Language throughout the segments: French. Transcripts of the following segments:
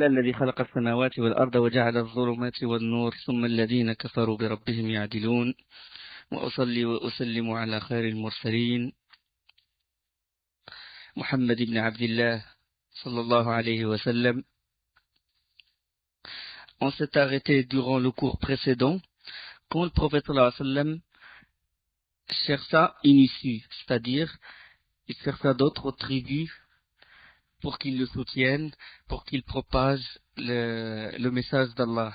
الذي خلق السماوات والأرض وجعل الظلمات والنور ثم الذين كفروا بربهم يعدلون وأصلي وأسلم على خير المرسلين محمد بن عبد الله صلى الله عليه وسلم. On s'est arrêté durant le cours précédent quand le prophète sallallahu alayhi wa sallam chercha une issue, c'est-à-dire il chercha d'autres tribus pour qu'ils le soutiennent, pour qu'ils propagent le message d'Allah.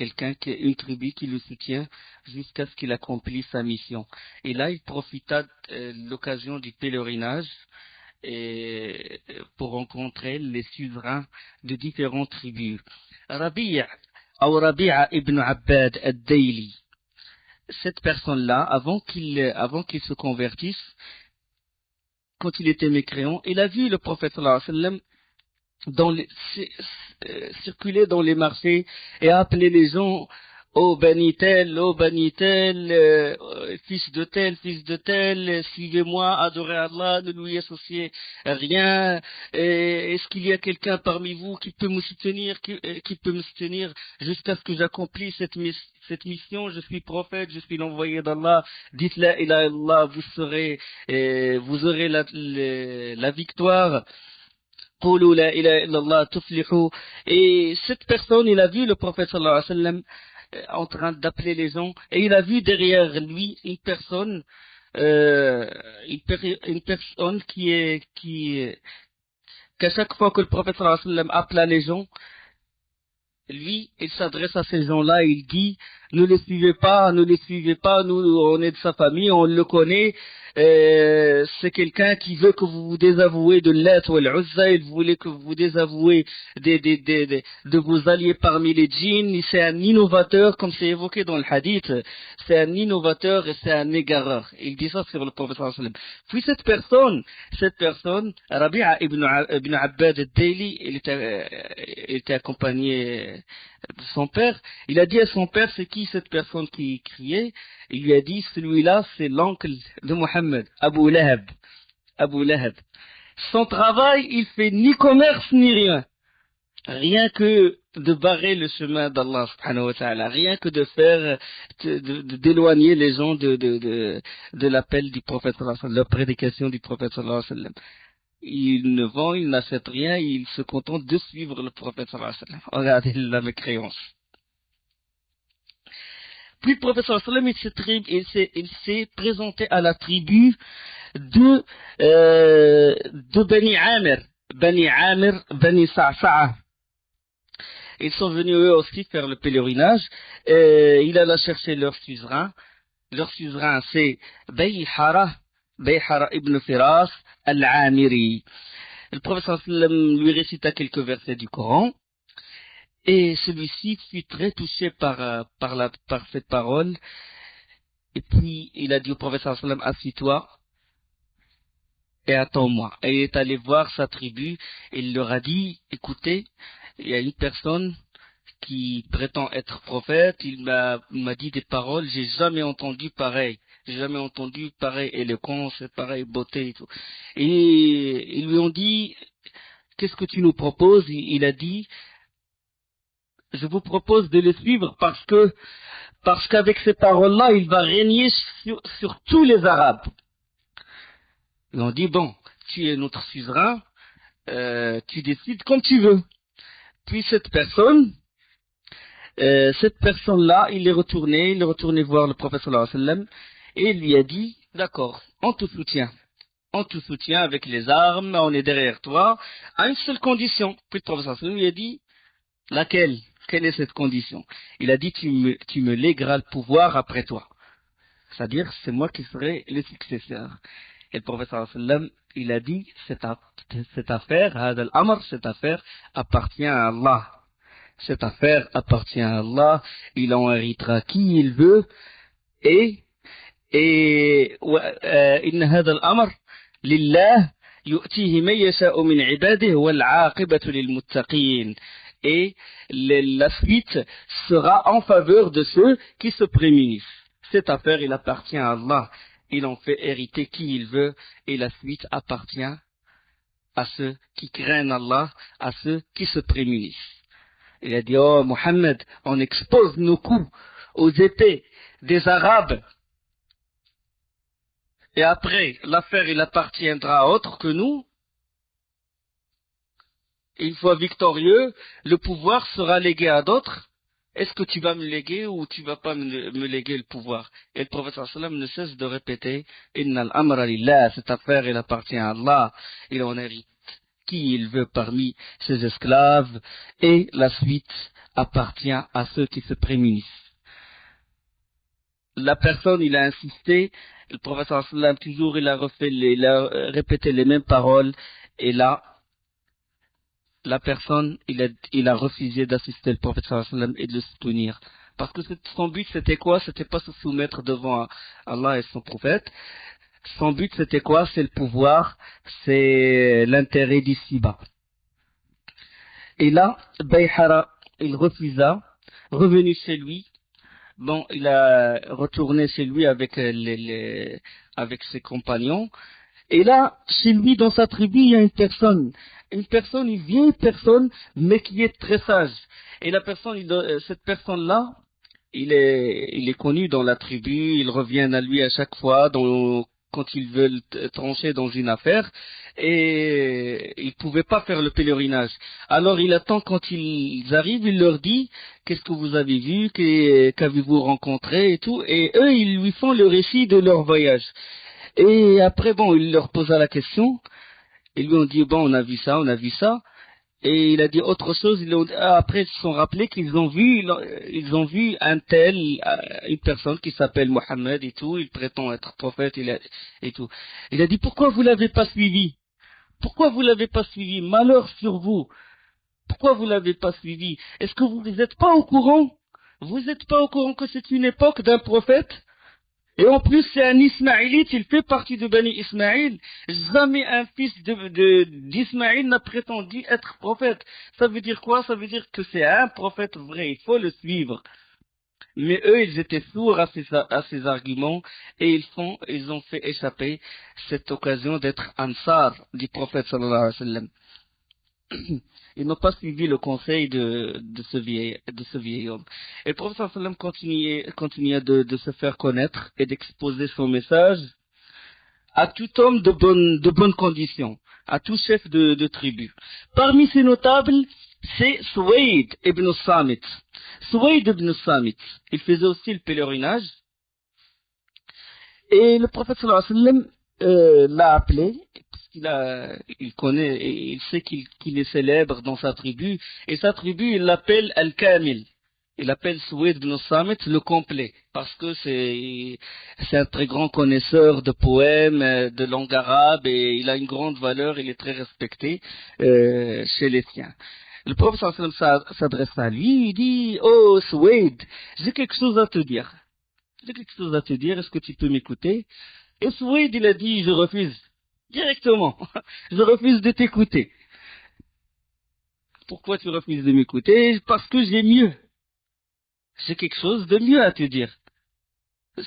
Une tribu qui le soutient jusqu'à ce qu'il accomplisse sa mission. Et là, il profita de l'occasion du pèlerinage et pour rencontrer les suzerains de différentes tribus. Rabi'a ibn Abbad ad-Dayli. Cette personne-là, avant qu'il se convertisse, quand il était mécréant, il a vu le prophète sallallahu alayhi wa sallam circuler dans les marchés et appeler les gens ô Bani tel, fils de tel, suivez-moi, adorez Allah, ne lui associez rien. Est-ce qu'il y a quelqu'un parmi vous qui peut me soutenir, qui peut me soutenir jusqu'à ce que j'accomplisse cette mission? Je suis prophète, je suis l'envoyé d'Allah. Dites la ilaha illallah, vous aurez la victoire. قولوا لا إله إلا الله تفلحوا. Et cette personne, il a vu le prophète sallallahu alayhi wa sallam en train d'appeler les gens, et il a vu derrière lui une personne qu'à chaque fois que le prophète sallallahu alayhi wa sallam appela les gens, lui, il s'adresse à ces gens-là et il dit, ne les suivez pas, nous, on est de sa famille, on le connaît, c'est quelqu'un qui veut que vous vous désavouez de Lat ou l'Uzza, il voulait que vous vous désavouez de vos alliés parmi les djinns. C'est un innovateur, comme c'est évoqué dans le hadith, c'est un innovateur et c'est un égareur. Il dit ça sur le prophète sallallahu alayhi wa sallam. Puis cette personne, Rabi'a ibn Abbad al-Dayli, il était accompagné de son père. Il a dit à son père, c'est qui cette personne qui criait? Il lui a dit, celui-là, c'est l'oncle de Mohammed, Abu Lahab. Son travail, il fait ni commerce ni rien que de barrer le chemin d'Allah subhanahu wa ta'ala, rien que de faire, d'éloigner les gens de l'appel du prophète sallallahu alayhi wa sallam, de la prédication du prophète sallallahu alayhi wa sallam. Il ne vend, il n'achète rien, il se contente de suivre le prophète sallallahu alayhi wa sallam. Regardez la mécréance. Puis le prophète sallallahu alayhi wa sallam, il s'est présenté à la tribu de Bani Amir, Bani Sa'sa'a. Ils sont venus eux aussi faire le pèlerinage. Il alla chercher leur suzerain. Leur suzerain, c'est Bayhara ibn Firas al-Amiri. Le prophète sallallahu alayhi wa sallam lui récita quelques versets du Coran. Et celui-ci fut très touché par cette parole. Et puis, il a dit au prophète sallallahu alayhi wa sallam, assis-toi et attends-moi. Et il est allé voir sa tribu et il leur a dit, écoutez, il y a une personne qui prétend être prophète, il m'a dit des paroles, j'ai jamais entendu pareil éloquence, pareil beauté et tout. Et ils lui ont dit, qu'est-ce que tu nous proposes? Il a dit, je vous propose de le suivre parce qu'avec ces paroles-là, il va régner sur tous les Arabes. Ils ont dit, bon, tu es notre suzerain, tu décides comme tu veux. Puis cette personne-là, il est retourné voir le prophète sallallahu alayhi wa sallam, et il lui a dit, d'accord, on te soutient avec les armes, on est derrière toi, à une seule condition. Puis le prophète sallallahu alayhi wa sallam lui a dit, laquelle? Quelle est cette condition? Il a dit, tu me légueras le pouvoir après toi. C'est-à-dire, c'est moi qui serai le successeur. Et le prophète sallallahu alayhi wa sallam, il a dit, cette affaire, appartient à Allah. Cette affaire appartient à Allah, il en héritera qui il veut, et إن هذا الأمر لله يؤتيه من يشاء من عباده والعاقبة للمتقين. Et la suite sera en faveur de ceux qui se prémunissent. Cette affaire, il appartient à Allah. Il en fait hériter qui il veut, et la suite appartient à ceux qui craignent Allah, à ceux qui se prémunissent. Il a dit, oh Mohammed, on expose nos coups aux épées des Arabes. Et après, l'affaire, il appartiendra à autre que nous. Et une fois victorieux, le pouvoir sera légué à d'autres. Est-ce que tu vas me léguer ou tu vas pas me léguer le pouvoir? Et le prophète sallam ne cesse de répéter, Innal amra lillah, cette affaire, elle appartient à Allah. Il en hérite qui il veut parmi ses esclaves. Et la suite appartient à ceux qui se prémunissent. La personne, il a insisté, le prophète sallam toujours, il a répété les mêmes paroles. Et là, la personne, il a refusé d'assister le prophète sallallahu alayhi wa sallam et de le soutenir. Parce que son but, c'était quoi? C'était pas se soumettre devant Allah et son prophète. Son but, c'était quoi? C'est le pouvoir, c'est l'intérêt d'ici-bas. Et là, Bayhara, il refusa, revenu chez lui. Bon, il a retourné chez lui avec avec ses compagnons. Et là, chez lui, dans sa tribu, il y a une vieille personne, mais qui est très sage. Et cette personne-là, il est connu dans la tribu, il revient à lui à chaque fois, quand ils veulent trancher dans une affaire, et il pouvait pas faire le pèlerinage. Alors il attend quand ils arrivent, il leur dit, qu'est-ce que vous avez vu, qu'avez-vous rencontré et tout, et eux, ils lui font le récit de leur voyage. Et après, bon, il leur posa la question. Ils lui ont dit, bon, on a vu ça, on a vu ça. Et il a dit autre chose. Après, ils se sont rappelés qu'ils ont vu une personne qui s'appelle Mohammed et tout. Il prétend être prophète et tout. Il a dit, pourquoi vous l'avez pas suivi? Pourquoi vous l'avez pas suivi? Malheur sur vous. Pourquoi vous l'avez pas suivi? Est-ce que vous n'êtes pas au courant? Vous n'êtes pas au courant que c'est une époque d'un prophète? Et en plus, c'est un Ismaélite, il fait partie de Bani Ismaïl. Jamais un fils d'Ismaïl n'a prétendu être prophète. Ça veut dire quoi? Ça veut dire que c'est un prophète vrai, il faut le suivre. Mais eux, ils étaient sourds à ces arguments et ils ont fait échapper cette occasion d'être ansar du prophète sallallahu alayhi wa sallam. Ils n'ont pas suivi le conseil de ce vieil homme. Et le prophète sallam continuait de se faire connaître et d'exposer son message à tout homme de bonnes conditions, à tout chef de tribu. Parmi ces notables, c'est Suwayd ibn Samit. Suwayd ibn Samit, il faisait aussi le pèlerinage. Et le prophète sallallahu alayhi wa sallam l'a appelé, il connaît, et il sait qu'il est célèbre dans sa tribu, et sa tribu, il l'appelle Al-Kamil. Il appelle Suwayd ibn Samit le complet, parce que c'est un très grand connaisseur de poèmes, de langue arabe, et il a une grande valeur, il est très respecté chez les siens. Le prophète sallallahu alayhi wa sallam s'adresse à lui, il dit, oh Suwayd, j'ai quelque chose à te dire. J'ai quelque chose à te dire, est-ce que tu peux m'écouter? Et Suwayd, il a dit, je refuse. Directement. Je refuse de t'écouter. Pourquoi tu refuses de m'écouter? Parce que j'ai mieux. J'ai quelque chose de mieux à te dire.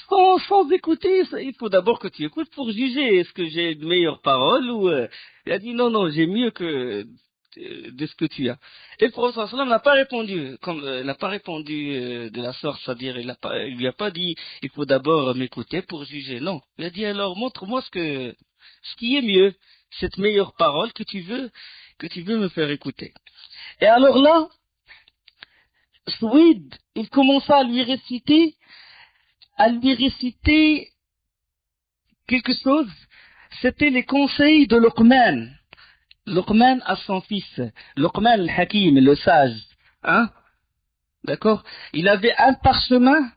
Sans écouter, il faut d'abord que tu écoutes pour juger. Est-ce que j'ai de meilleures paroles ou... Il a dit non, j'ai mieux que de ce que tu as. Et le prophète sallam n'a pas répondu, n'a pas répondu de la sorte, c'est-à-dire il lui a pas dit il faut d'abord m'écouter pour juger. Non, il a dit alors montre-moi ce qui est mieux, cette meilleure parole que tu veux me faire écouter. Et alors là, Suwayd, il commença à lui réciter quelque chose. C'était les conseils de Luqman. Luqman à son fils, Luqman al-Hakim, le sage, hein? D'accord? Il avait un parchemin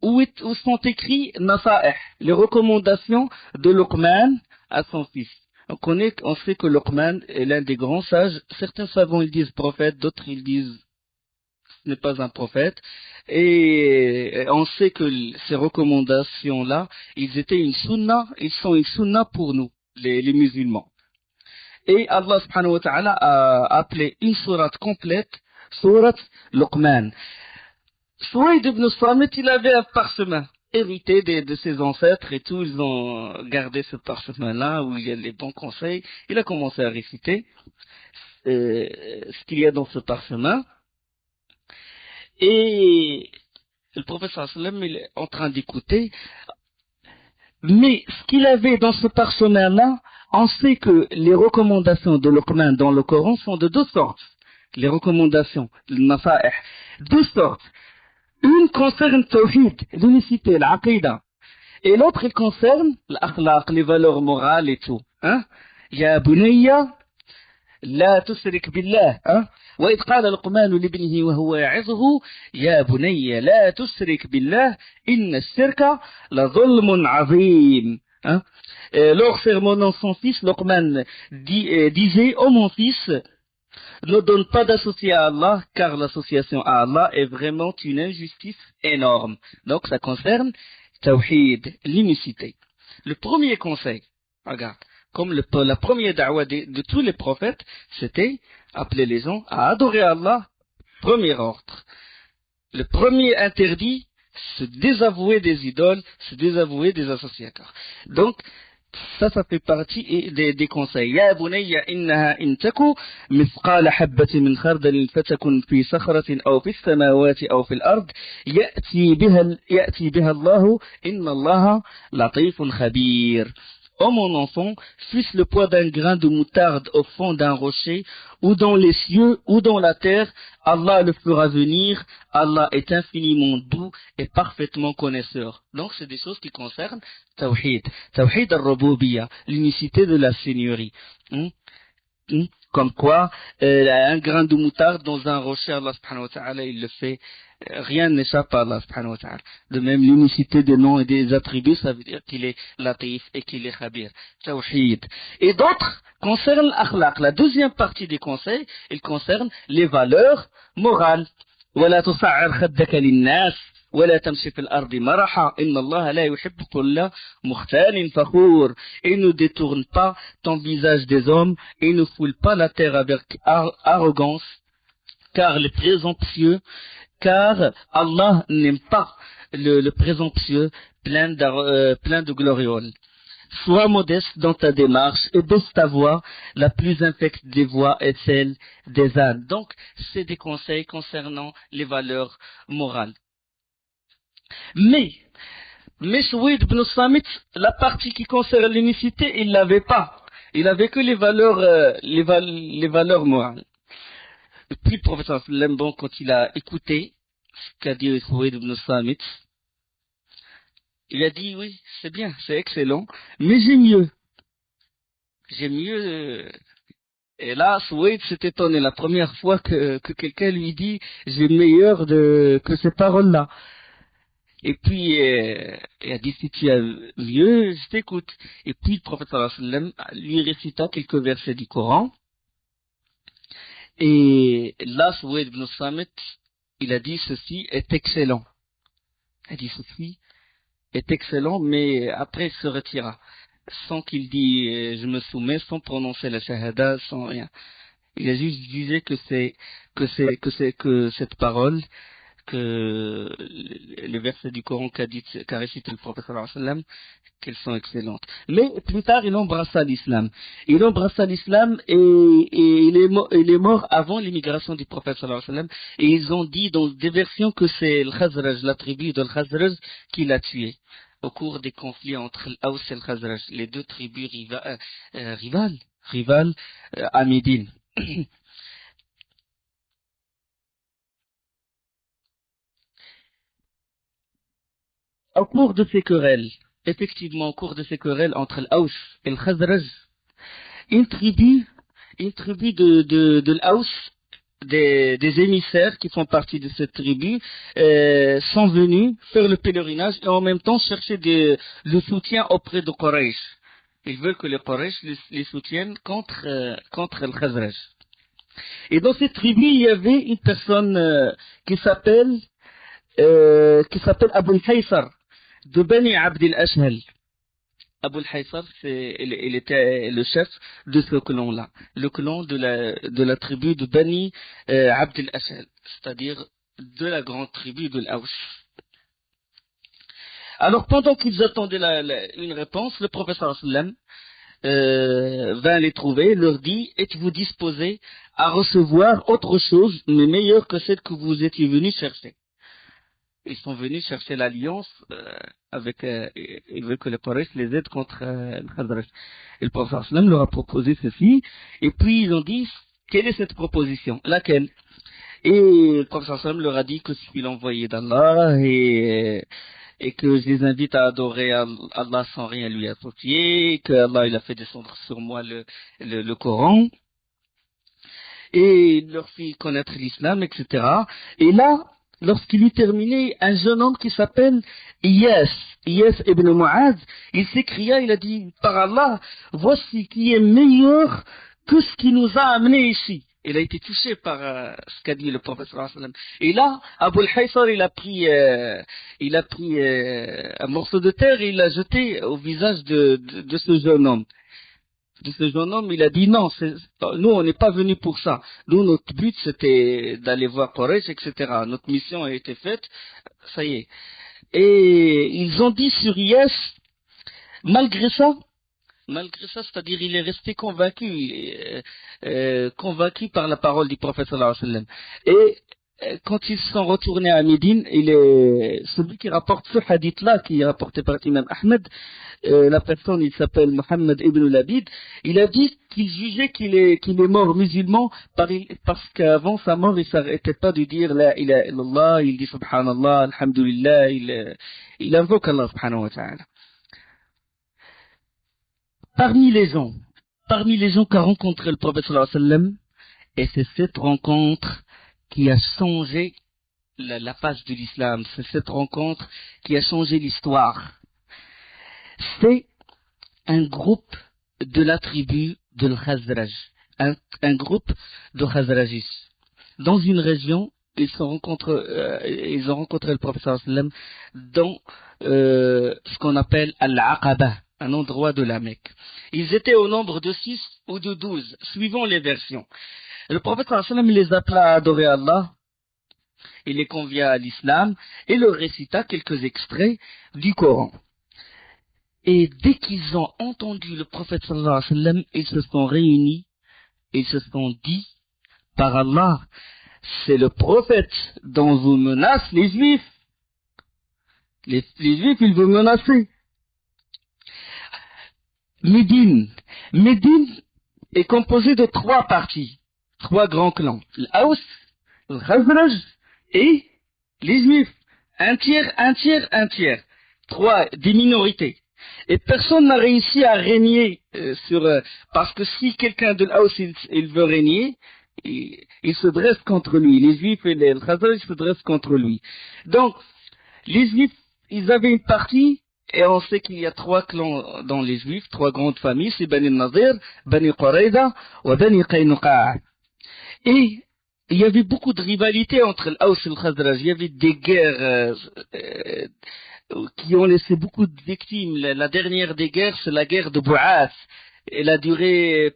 où sont écrits Nasa'ih, les recommandations de Luqman à son fils. On sait que Luqman est l'un des grands sages. Certains savants ils disent prophète, d'autres ils disent ce n'est pas un prophète. Et on sait que ces recommandations-là, ils sont une sunna pour nous, les musulmans. Et Allah subhanahu wa ta'ala a appelé une sourate complète, sourate Luqman. Suwayd ibn Samit, il avait un parchemin hérité de ses ancêtres et tout, ils ont gardé ce parchemin-là où il y a les bons conseils. Il a commencé à réciter. ce qu'il y a dans ce parchemin. Et le prophète sallam il est en train d'écouter. Mais ce qu'il avait dans ce parchemin-là, on sait que les recommandations de Luqman dans le Coran sont de deux sortes. Les recommandations, le nasa'ih, deux sortes. Une concerne Tawhid, l'unicité, l'aqida. Et l'autre, il concerne l'akhlaq, les valeurs morales et tout. Hein? Ya bunayya, la tusrik billah. Hein? وإذ قال لقمان لابنه وهو يعظه يا بني لا تشرك بالله إن الشرك لظلم عظيم. Hein? Lors sermonnant son fils, Luqman disait, ô mon fils, ne donne pas d'associé à Allah, car l'association à Allah est vraiment une injustice énorme. Donc ça concerne Tawhid, l'unicité. Le premier conseil, regarde, comme la première da'wah de tous les prophètes, c'était appeler les gens à adorer Allah, premier ordre. Le premier interdit, se désavouer des idoles, se désavouer des associateurs. Donc, ça fait partie des conseils. Ya bunayya innaha in taku mithqala habatin min khardalin fatakun fi sakhratin aw fi as-samawati aw fi al-ard ya'ti biha Allah inna Allah latifun khabir. Ô mon enfant, fût-ce le poids d'un grain de moutarde au fond d'un rocher, ou dans les cieux, ou dans la terre, Allah le fera venir. Allah est infiniment doux et parfaitement connaisseur. Donc, c'est des choses qui concernent Tawhid. Tawhid al-Rububiyya, l'unicité de la Seigneurie. Comme quoi, un grain de moutarde dans un rocher, Allah subhanahu wa ta'ala, il le fait. Rien n'échappe à Allah subhanahu wa ta'ala. De même, l'unicité des noms et des attributs, ça veut dire qu'il est latif et qu'il est khabir. Tawhid. Et d'autres concernent l'akhlaq. La deuxième partie des conseils, il concerne les valeurs morales. وَلَا تُصَعِّرْ خَدَّكَ لِلنَّاسِ وَلَا تَمْشِ فِي الْأَرْضِ مَرَحًا إِنَّ اللَّهَ لَا يُحِبُّ كُلَّ مُخْتَالٍ فَخُورٍ. Et ne détourne pas ton visage des hommes et ne foule pas la terre avec arrogance, car Allah n'aime pas le présomptueux plein de glorioles. Sois modeste dans ta démarche et baisse ta voix. La plus infecte des voix est celle des ânes. Donc, c'est des conseils concernant les valeurs morales. Mais Suwayd ibn Samit, la partie qui concerne l'unicité, il l'avait pas. Il avait que les valeurs morales. Et puis le professeur sallam, bon, quand il a écouté ce qu'a dit Suwayd ibn Samit, il a dit oui, c'est bien, c'est excellent, mais j'ai mieux. J'ai mieux. Et là, Suwayd s'est étonné la première fois que quelqu'un lui dit j'ai meilleur que ces paroles-là. Et puis, il a dit si tu as mieux, je t'écoute. Et puis le professeur sallam lui récita quelques versets du Coran. Et là, Suwayd ibn Samit, il a dit ceci est excellent. Il a dit ceci est excellent, mais après il se retira. Sans qu'il dise je me soumets, sans prononcer la shahada, sans rien. Il a juste jugé que cette parole, que les versets du Coran qu'a récité le prophète sallallahu alayhi wa sallam, qu'elles sont excellentes. Mais plus tard, il embrassa l'islam. Il embrassa l'islam et il est mort avant l'immigration du prophète sallallahu alayhi wa sallam. Et ils ont dit dans des versions que c'est le Khazraj, la tribu de Khazraj, qui l'a tué au cours des conflits entre l'Aws et le Khazraj, les deux tribus rivales à Médine. Au cours de ces querelles, effectivement, au cours de ces querelles entre l'Aws et le Khazraj, une tribu de l'Aws, des émissaires qui font partie de cette tribu, sont venus faire le pèlerinage et en même temps chercher le soutien auprès de Quraysh. Ils veulent que les Quraysh les soutiennent contre le Khazraj. Et dans cette tribu, il y avait une personne qui s'appelle Abu al-Haysar, de Bani Abd al-Ashhal. Abu al-Haysar, il était le chef de ce clan-là, le clan de la tribu de Bani Abd al-Ashhal, c'est-à-dire de la grande tribu de l'Aws. Alors pendant qu'ils attendaient une réponse, le professeur sallam vint les trouver, leur dit, êtes-vous disposés à recevoir autre chose, mais meilleure que celle que vous étiez venus chercher? Ils sont venus chercher l'alliance ils veulent que les Quraysh les aident contre le Khazraj. Et le prophète sallam leur a proposé ceci, et puis ils ont dit, quelle est cette proposition? Laquelle? Et le prophète sallam leur a dit que je suis l'envoyé d'Allah, et que je les invite à adorer Allah sans rien lui associer, que Allah il a fait descendre sur moi le Coran, et il leur fit connaître l'islam, etc. Et là, lorsqu'il eut terminé, un jeune homme qui s'appelle Iyas ibn Mu'adh, il s'écria, il a dit, par Allah, voici qui est meilleur que ce qui nous a amenés ici. Il a été touché par ce qu'a dit le prophète sallallahu alayhi wa sallam. Et là, Abu al-Haysar, il a pris un morceau de terre et il l'a jeté au visage de ce jeune homme. Il a dit non, nous on n'est pas venus pour ça. Nous, notre but c'était d'aller voir Quraysh, etc. Notre mission a été faite, ça y est. Et ils ont dit sur Iyas, malgré ça, c'est-à-dire il est resté convaincu par la parole du prophète sallallahu alayhi wa sallam. Et quand ils sont retournés à Médine, celui qui rapporte ce hadith-là, qui est rapporté par l'imam Ahmed, la personne, il s'appelle Mohammed ibn Labid, il a dit qu'il jugeait qu'il est mort musulman parce qu'avant sa mort, il s'arrêtait pas de dire la ilaha illallah, il dit subhanallah, alhamdulillah, il invoque Allah subhanahu wa ta'ala. Parmi les gens qu'a rencontré le prophète sallallahu alayhi wa sallam, et c'est cette rencontre qui a changé la page de l'islam, c'est cette rencontre qui a changé l'histoire. C'est un groupe de la tribu de l'Khazraj, un groupe de Khazrajis. Dans une région, ils ont rencontré le prophète sallallahu alayhi wa sallam dans ce qu'on appelle Al-Aqaba, un endroit de la Mecque. Ils étaient au nombre de 6 ou de 12, suivant les versions. Le prophète sallallahu alayhi wa sallam les appela à adorer Allah, il les convia à l'islam et leur récita quelques extraits du Coran. Et dès qu'ils ont entendu le prophète sallallahu alayhi wa sallam, ils se sont réunis, ils se sont dit, par Allah, c'est le prophète dont vous menacent les Juifs. Les Juifs, ils vous menacent. Médine est composée de 3 parties, 3 grands clans, l'Aws, le Khazraj et les Juifs. Un tiers, 3 des minorités. Et personne n'a réussi à régner parce que si quelqu'un de l'Aws il veut régner, il se dresse contre lui. Les Juifs et les Khazraj se dressent contre lui. Donc, les Juifs, ils avaient une partie. Et on sait qu'il y a 3 clans dans les Juifs, 3 grandes familles, c'est Bani Nadir, Bani Qurayza et Bani Qaynuqa'. Et il y avait beaucoup de rivalités entre l'Aws et le Khazraj. Il y avait des guerres qui ont laissé beaucoup de victimes. La dernière des guerres, c'est la guerre de Bou'ath. Elle a duré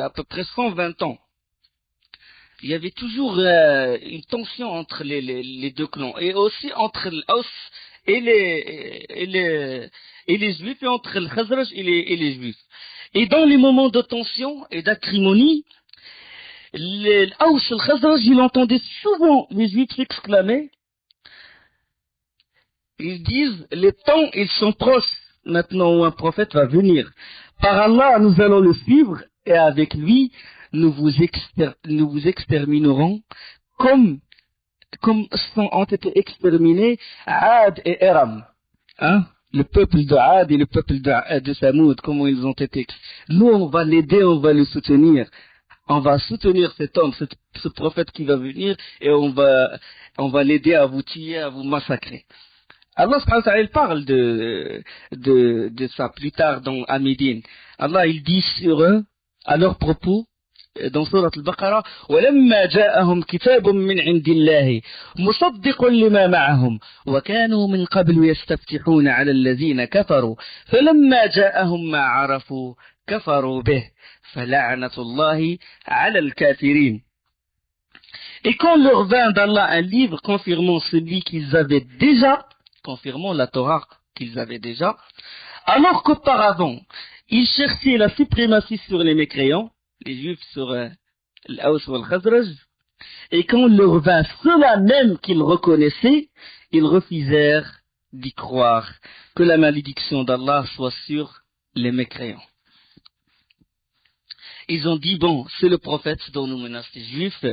à peu près 120 ans. Il y avait toujours une tension entre les 2 clans. Et aussi entre l'Aws et les Juifs, et entre le Khazraj et les Juifs. Et dans les moments de tension et d'acrimonie, l'Aws et le Khazraj, ils entendaient souvent les Juifs s'exclamer, ils disent, les temps, ils sont proches, maintenant où un prophète va venir. Par Allah, nous allons le suivre, et avec lui, nous vous exterminerons, comme ont été exterminés Ad et Eram. Le peuple de Ad et le peuple de Samoud, comment ils ont été. Nous, on va l'aider, on va le soutenir. On va soutenir cet homme, ce prophète qui va venir, et on va l'aider à vous tuer, à vous massacrer. Allah subhanahu wa ta'ala parle de ça plus tard à Médine. Allah, il dit sur eux, à leur propos, dans Surat al-Baqarah, وَلَمَّا جَاءَهُمْ كِتَابٌ مِّنْ عِنْدِ اللَّهِ مُصَدِّقٌ لِمَا مَعَهُمْ وَكَانُوا مِنْ قَبْلُ يَسْتَفْتِحُونَ عَلَى الَّذِينَ كَفَرُوا فَلَمَّا جَاءَهُمْ مَا عَرَفُوا كَفَرُوا بِهِ فَلَعْنَةُ اللَّهِ عَلَى الْكَافِرِينَ. Et quand leur vint d'Allah un livre confirmant celui qu'ils avaient déjà, confirmant la Torah qu'ils avaient déjà, alors qu'auparavant, Ils cherchaient la suprématie sur les mécréants, les juifs sur l'Aws ou le Khazraj, et quand leur vint cela même qu'ils reconnaissaient, ils refusèrent d'y croire, que la malédiction d'Allah soit sur les mécréants. Ils ont dit, bon, c'est le prophète dont nous menacent les juifs,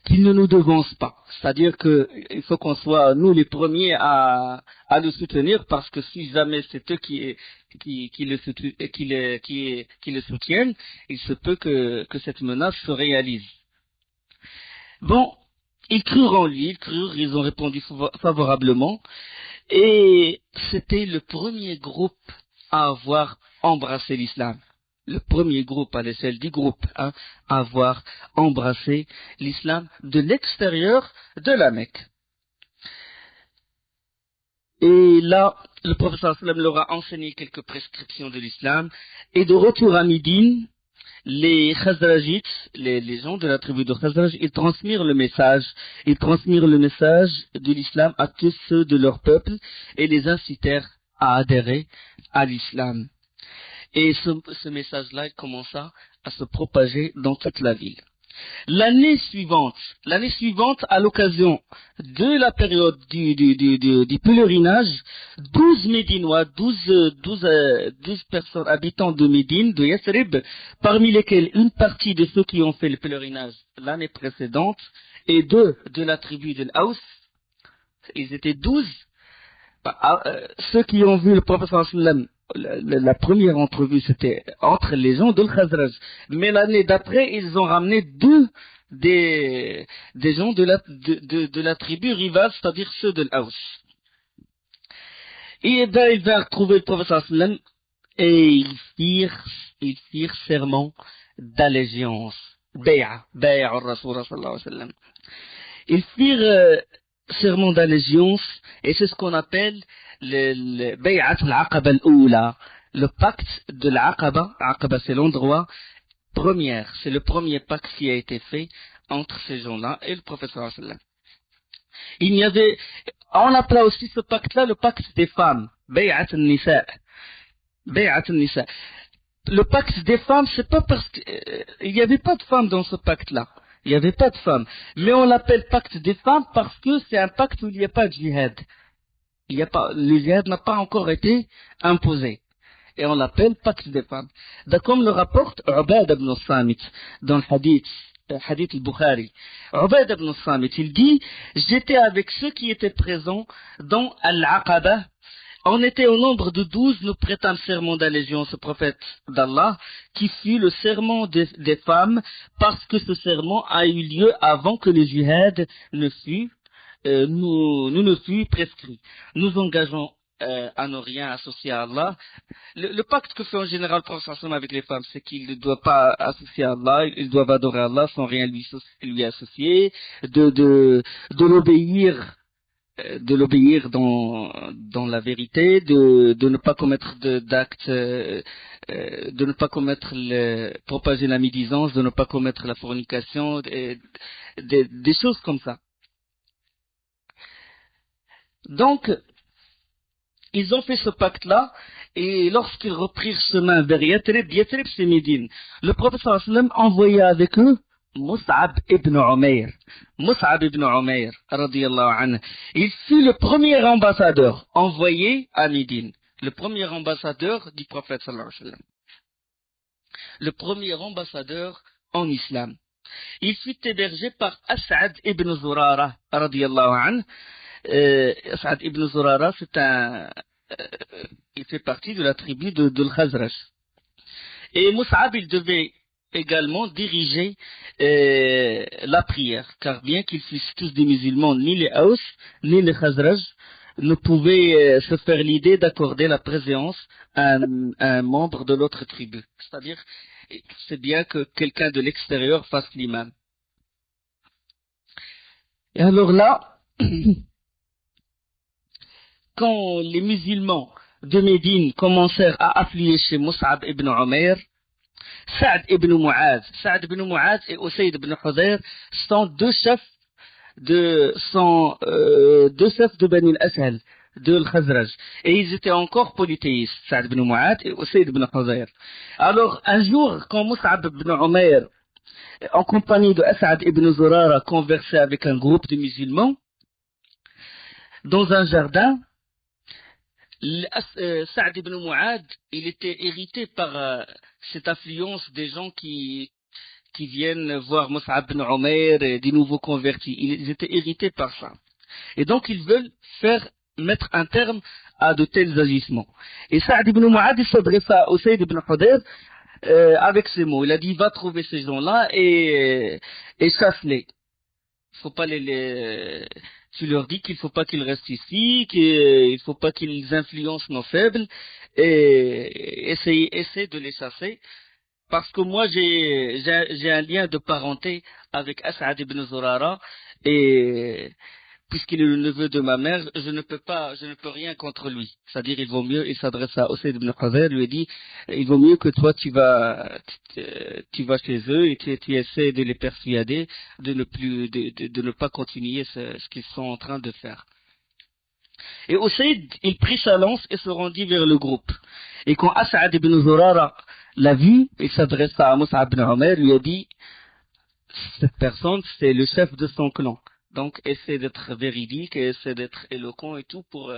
qu'il ne nous devance pas. C'est-à-dire qu'il faut qu'on soit, nous, les premiers à le soutenir, parce que si jamais c'est eux qui le soutiennent, il se peut que cette menace se réalise. Bon, ils crurent en lui, ils ont répondu favorablement, et c'était le premier groupe à avoir embrassé l'islam. Le premier groupe à l'échelle du groupe à avoir embrassé l'islam de l'extérieur de la Mecque. Et là, le prophète sallam leur a enseigné quelques prescriptions de l'islam, et de retour à Médine, les Khazrajites, les gens de la tribu de Khazraj, ils transmirent le message de l'islam à tous ceux de leur peuple et les incitèrent à adhérer à l'islam. Et ce message-là commença à se propager dans toute la ville. L'année suivante, à l'occasion de la période du pèlerinage, 12 Médinois, 12 personnes habitant de Médine, de Yathrib, parmi lesquels une partie de ceux qui ont fait le pèlerinage l'année précédente, et 2 de la tribu de l'Aws, ils étaient 12, ceux qui ont vu le prophète sallam. La première entrevue, c'était entre les gens de l'Khazraj. Mais l'année d'après, ils ont ramené 2 des gens de la tribu rivale, c'est-à-dire ceux de l'Aws. Et ben, ils vinrent trouver le prophète sallam et ils firent serment d'allégeance. Bay'a al-Rasul sallallahu alayhi wa sallam. Ils firent serment d'allégeance, et c'est ce qu'on appelle le Bay'at al-Aqaba al-Oula, le pacte de l'Aqaba. Aqaba, c'est l'endroit première, c'est le premier pacte qui a été fait entre ces gens-là et le prophète sallallahu alayhi wa sallam. On appela aussi ce pacte-là le pacte des femmes, Bay'at al-Nisa. Bay'at al-Nisa. Le pacte des femmes, c'est pas parce qu'il n'y avait pas de femmes dans ce pacte-là. Il n'y avait pas de femmes. Mais on l'appelle pacte des femmes parce que c'est un pacte où il n'y a pas de djihad. Le djihad n'a pas encore été imposé. Et on l'appelle pacte des femmes. Comme le rapporte Ubad ibn Samit dans le hadith al-Bukhari. Ubad ibn Samit, il dit, j'étais avec ceux qui étaient présents dans Al-Aqaba. On était au nombre de 12, nous prêtâmes serment d'allégeance au prophète d'Allah, qui fut le serment des femmes, parce que ce serment a eu lieu avant que le jihad ne fût prescrit. Nous engageons à ne rien associer à Allah. Le pacte que fait en général le prophète avec les femmes, c'est qu'ils ne doivent pas associer à Allah, ils doivent adorer Allah sans rien lui associer, de l'obéir dans la vérité, de ne pas commettre d'actes, de ne pas propager la médisance, de ne pas commettre la fornication, des choses comme ça. Donc, ils ont fait ce pacte-là, et lorsqu'ils reprirent chemin vers Yathrib c'est Médine, le prophète sallallahu alayhi wa sallam envoya avec eux Mus'ab ibn Umayr, radiyallahu anhu. Il fut le premier ambassadeur envoyé à Médine, le premier ambassadeur du prophète sallallahu alayhi wa sallam, le premier ambassadeur en islam. Il fut hébergé par As'ad ibn Zurara, radiyallahu anhu. As'ad ibn Zurara, il fait partie de la tribu de l'Khazraj. Et Mus'ab, il devait également diriger la prière, car bien qu'ils fussent tous des musulmans, ni les Aws, ni les Khazraj ne pouvaient se faire l'idée d'accorder la présence à un membre de l'autre tribu. C'est-à-dire, c'est bien que quelqu'un de l'extérieur fasse l'imam. Et alors là, quand les musulmans de Médine commencèrent à affluer chez Mus'ab ibn Umayr, Sa'd ibn Mu'adh et Usayd ibn Hudayr sont deux chefs de Bani al-Ashal, de l'Khazraj. Et ils étaient encore polythéistes, Saad ibn Mu'ad et Usayd ibn Khudayr. Alors, un jour, quand Mus'ab ibn Umayr, en compagnie de As'ad ibn Zurara, conversait avec un groupe de musulmans, dans un jardin, Saad ibn Mu'ad, il était irrité par cette affluence des gens qui viennent voir Mus'ab ibn Umayr et des nouveaux convertis. Ils étaient irrités par ça. Et donc, ils veulent mettre un terme à de tels agissements. Et Saad ibn Mu'ad, il s'adressa à Usayd ibn Khudayr avec ces mots. Il a dit, va trouver ces gens-là et chasse-les. Faut pas tu leur dis qu'il faut pas qu'ils restent ici, qu'il faut pas qu'ils influencent nos faibles, et essaie de les chasser. Parce que moi, j'ai un lien de parenté avec As'ad ibn Zurara, et puisqu'il est le neveu de ma mère, je ne peux rien contre lui. C'est-à-dire, il s'adresse à Usayd ibn Khudayr, lui dit, il vaut mieux que toi, tu vas chez eux et tu essaies de les persuader de ne pas continuer ce qu'ils sont en train de faire. Et Usayd, il prit sa lance et se rendit vers le groupe. Et quand As'ad ibn Zurara l'a vu, il s'adressa à Mus'ab ibn Umayr, lui a dit, cette personne, c'est le chef de son clan. Donc, essaie d'être véridique et essaie d'être éloquent et tout pour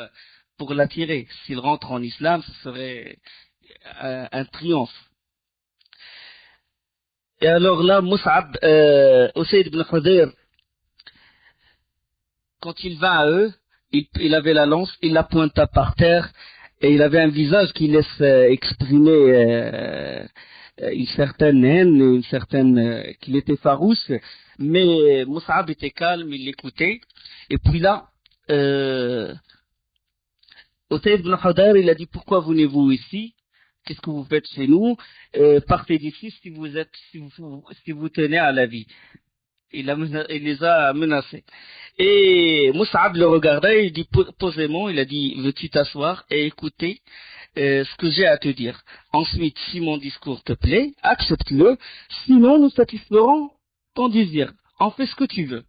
l'attirer. S'il rentre en islam, ce serait un triomphe. Et alors là, Mus'ab, Usayd ibn Khudayr, quand il va à eux, il avait la lance, il la pointa par terre, et il avait un visage qui laisse exprimer une certaine haine, qu'il était farouche, mais Mus'ab était calme, il l'écoutait. Et puis là, Usayd ibn Khudayr, il a dit, pourquoi venez-vous ici? Qu'est-ce que vous faites chez nous? Partez d'ici si vous tenez à la vie. Il les a menacés. Et Mus'ab le regardait, il dit posément, il a dit, veux-tu t'asseoir et écouter ce que j'ai à te dire. Ensuite, si mon discours te plaît, accepte-le, sinon nous satisferons ton désir. En fais ce que tu veux.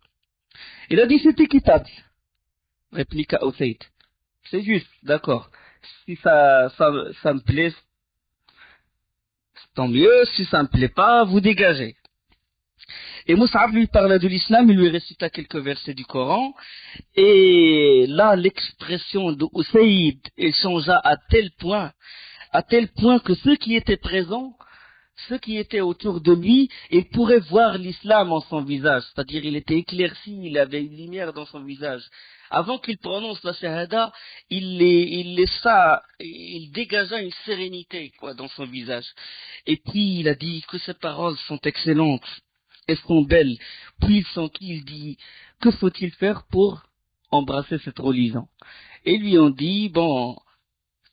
Il a dit, c'est équitable, répliqua Usayd. C'est juste, d'accord. Si ça me plaît, tant mieux. Si ça me plaît pas, vous dégagez. Et Mus'ab lui parla de l'islam, il lui récita quelques versets du Coran, et là, l'expression de Usayd, elle changea à tel point que ceux qui étaient présents, ceux qui étaient autour de lui, ils pourraient voir l'islam en son visage, c'est-à-dire il était éclairci, il avait une lumière dans son visage. Avant qu'il prononce la shahada, il dégagea une sérénité, dans son visage. Et puis il a dit que ces paroles sont excellentes. Elles sont belles. Puis il s'enquit, il dit, que faut-il faire pour embrasser cette religion? Et lui on dit, bon,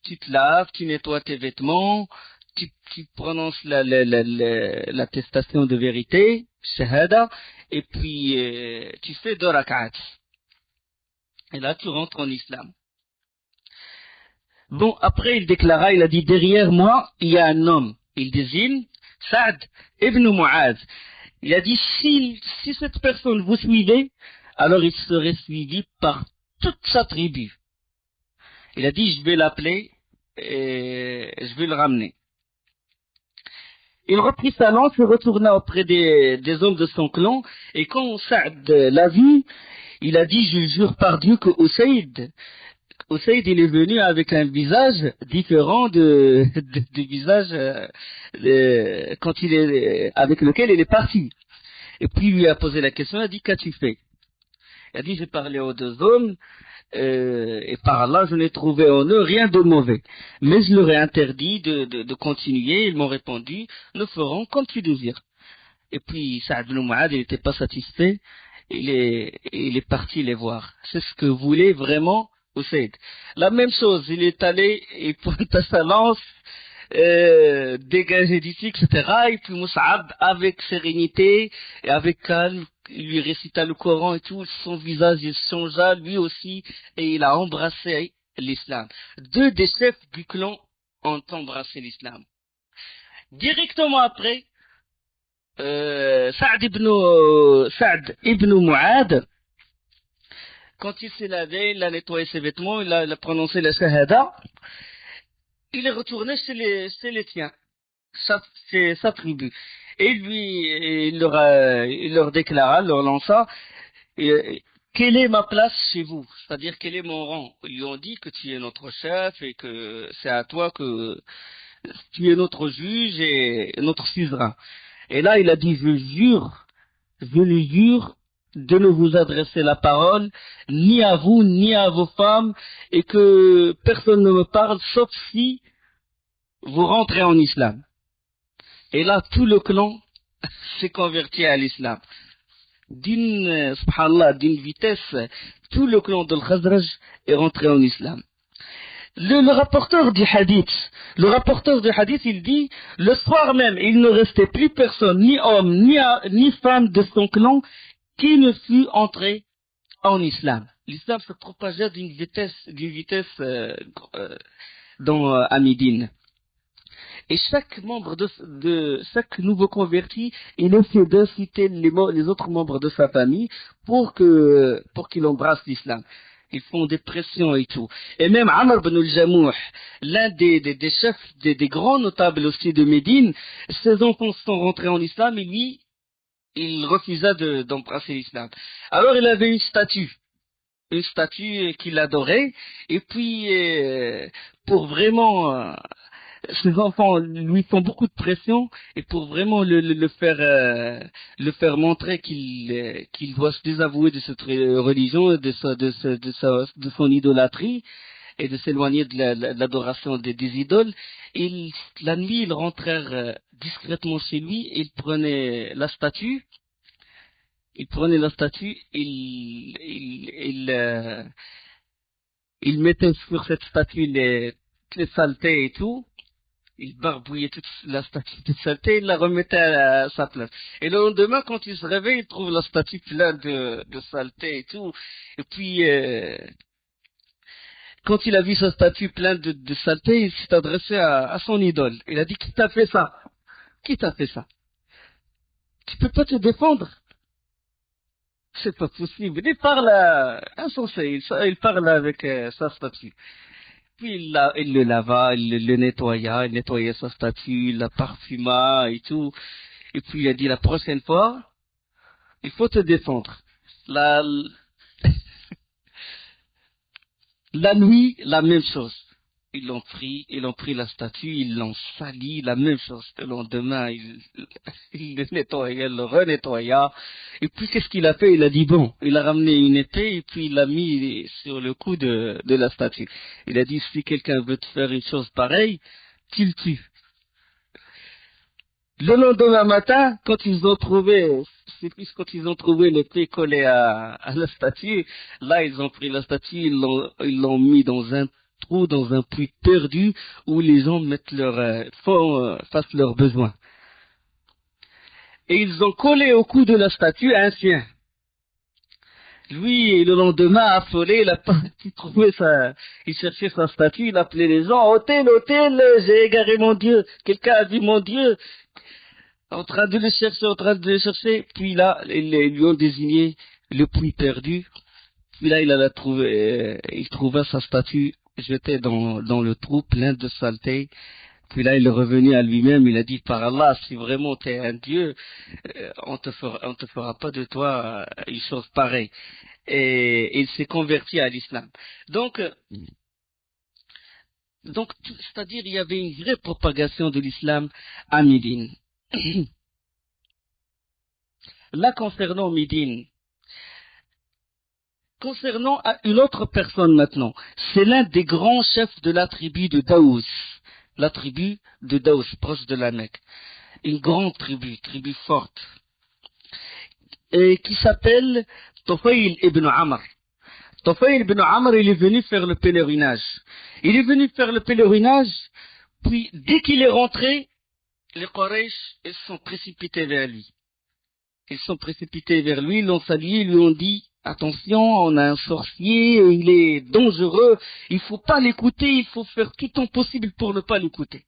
tu te laves, tu nettoies tes vêtements, tu prononces l'attestation de vérité, shahada, et puis tu fais 2 rak'at. Et là tu rentres en islam. Bon, après il déclara, il a dit, derrière moi, il y a un homme. Il désigne Saad ibn Mu'ad. Il a dit, si cette personne vous suivait, alors il serait suivi par toute sa tribu. Il a dit, je vais l'appeler et je vais le ramener. Il reprit sa lance et retourna auprès des hommes de son clan, et quand Saad l'a vu, il a dit, je jure par Dieu que Usayd, il est venu avec un visage différent du visage avec lequel il est parti. Et puis il lui a posé la question, il a dit, qu'as-tu fait? Il a dit, j'ai parlé aux 2 hommes, et par là, je n'ai trouvé en eux rien de mauvais. Mais je leur ai interdit de continuer, ils m'ont répondu, nous ferons comme tu désires. Et puis Saad ibn Mu'ad, il n'était pas satisfait, il est parti les voir. C'est ce que voulait vraiment Usayd. La même chose, il est allé, il pointa sa lance, dégagé d'ici, etc. Et puis Mus'ab, avec sérénité et avec calme, il lui récita le Coran et tout, son visage il changea lui aussi, et il a embrassé l'islam. 2 des chefs du clan ont embrassé l'islam. Directement après, Saad ibn Mu'ad, Quand il s'est lavé, il a nettoyé ses vêtements, il a prononcé la shahada, il est retourné chez les tiens, chez sa tribu. Et lui, il leur déclara, leur lança, euh, quelle est ma place chez vous? C'est-à-dire, quel est mon rang? Ils lui ont dit que tu es notre chef et que c'est à toi que tu es notre juge et notre suzerain. Et là, il a dit, je le jure de ne vous adresser la parole, ni à vous, ni à vos femmes, et que personne ne me parle, sauf si vous rentrez en islam. Et là, tout le clan s'est converti à l'islam. Subhanallah, d'une vitesse, tout le clan de l'Khazraj est rentré en islam. Le rapporteur du hadith, il dit, le soir même, il ne restait plus personne, ni homme, ni femme de son clan, qui ne fut entré en islam. L'islam se propageait d'une vitesse à Médine. Et chaque membre chaque nouveau converti, il essaie d'inciter les autres membres de sa famille pour qu'il embrasse l'islam. Ils font des pressions et tout. Et même Amr ibn al-Jamouh, l'un des chefs, des grands notables aussi de Médine, ses enfants sont rentrés en islam et lui, il refusa d'embrasser l'islam. Alors il avait une statue qu'il adorait, et puis pour vraiment ses enfants lui font beaucoup de pression, et pour vraiment le faire montrer qu'il doit se désavouer de cette religion, de son idolâtrie, et de s'éloigner de l'adoration des idoles, la nuit, ils rentrèrent discrètement chez lui, et ils prenaient la statue, il mettait sur cette statue toutes les saletés et tout, il barbouillait toute la statue de saleté, il la remettait à sa place. Et le lendemain, quand il se réveille, il trouve la statue pleine de saleté et tout, et puis quand il a vu sa statue pleine de saleté, il s'est adressé à son idole. Il a dit, qui t'a fait ça? Qui t'a fait ça? Tu peux pas te défendre? C'est pas possible. Il parle insensé, il parle avec sa statue. Puis il le lava, il le nettoya, il nettoyait sa statue, il la parfuma et tout. Et puis il a dit, la prochaine fois, il faut te défendre. La nuit, la même chose. Ils l'ont pris la statue, ils l'ont sali, la même chose. Le lendemain, il le nettoya, il le renettoya. Et puis, qu'est-ce qu'il a fait? Il a dit, bon, il a ramené une épée et puis il l'a mis sur le cou de la statue. Il a dit, si quelqu'un veut te faire une chose pareille, tu le tues. Le lendemain matin, quand ils ont trouvé l'épée collée à la statue, là, ils ont pris la statue, ils l'ont mis dans un trou, dans un puits perdu, où les gens mettent fassent leurs besoins. Et ils ont collé au cou de la statue un chien. Lui, le lendemain, affolé, il cherchait sa statue, il appelait les gens, hôtel, j'ai égaré mon Dieu, quelqu'un a vu mon Dieu, en train de le chercher, puis là, ils lui ont désigné le puits perdu, puis là, il trouva sa statue jetée dans le trou plein de saleté. Puis là, il est revenu à lui-même, il a dit, par Allah, si vraiment tu es un Dieu, on te fera pas de toi une chose pareille. Et il s'est converti à l'islam. Donc, c'est-à-dire, il y avait une vraie propagation de l'islam à Médine. Là, concernant Médine, concernant une autre personne maintenant, c'est l'un des grands chefs de la tribu de Daous. La tribu de Daous, proche de la Mecque. Une grande tribu forte. Et qui s'appelle Tufayl ibn Amr. Tufayl ibn Amr, il est venu faire le pèlerinage. Puis dès qu'il est rentré, les Quraysh, ils sont précipités vers lui. Ils l'ont salué, ils lui ont dit, attention, on a un sorcier, il est dangereux, il faut pas l'écouter, il faut faire tout ton possible pour ne pas l'écouter.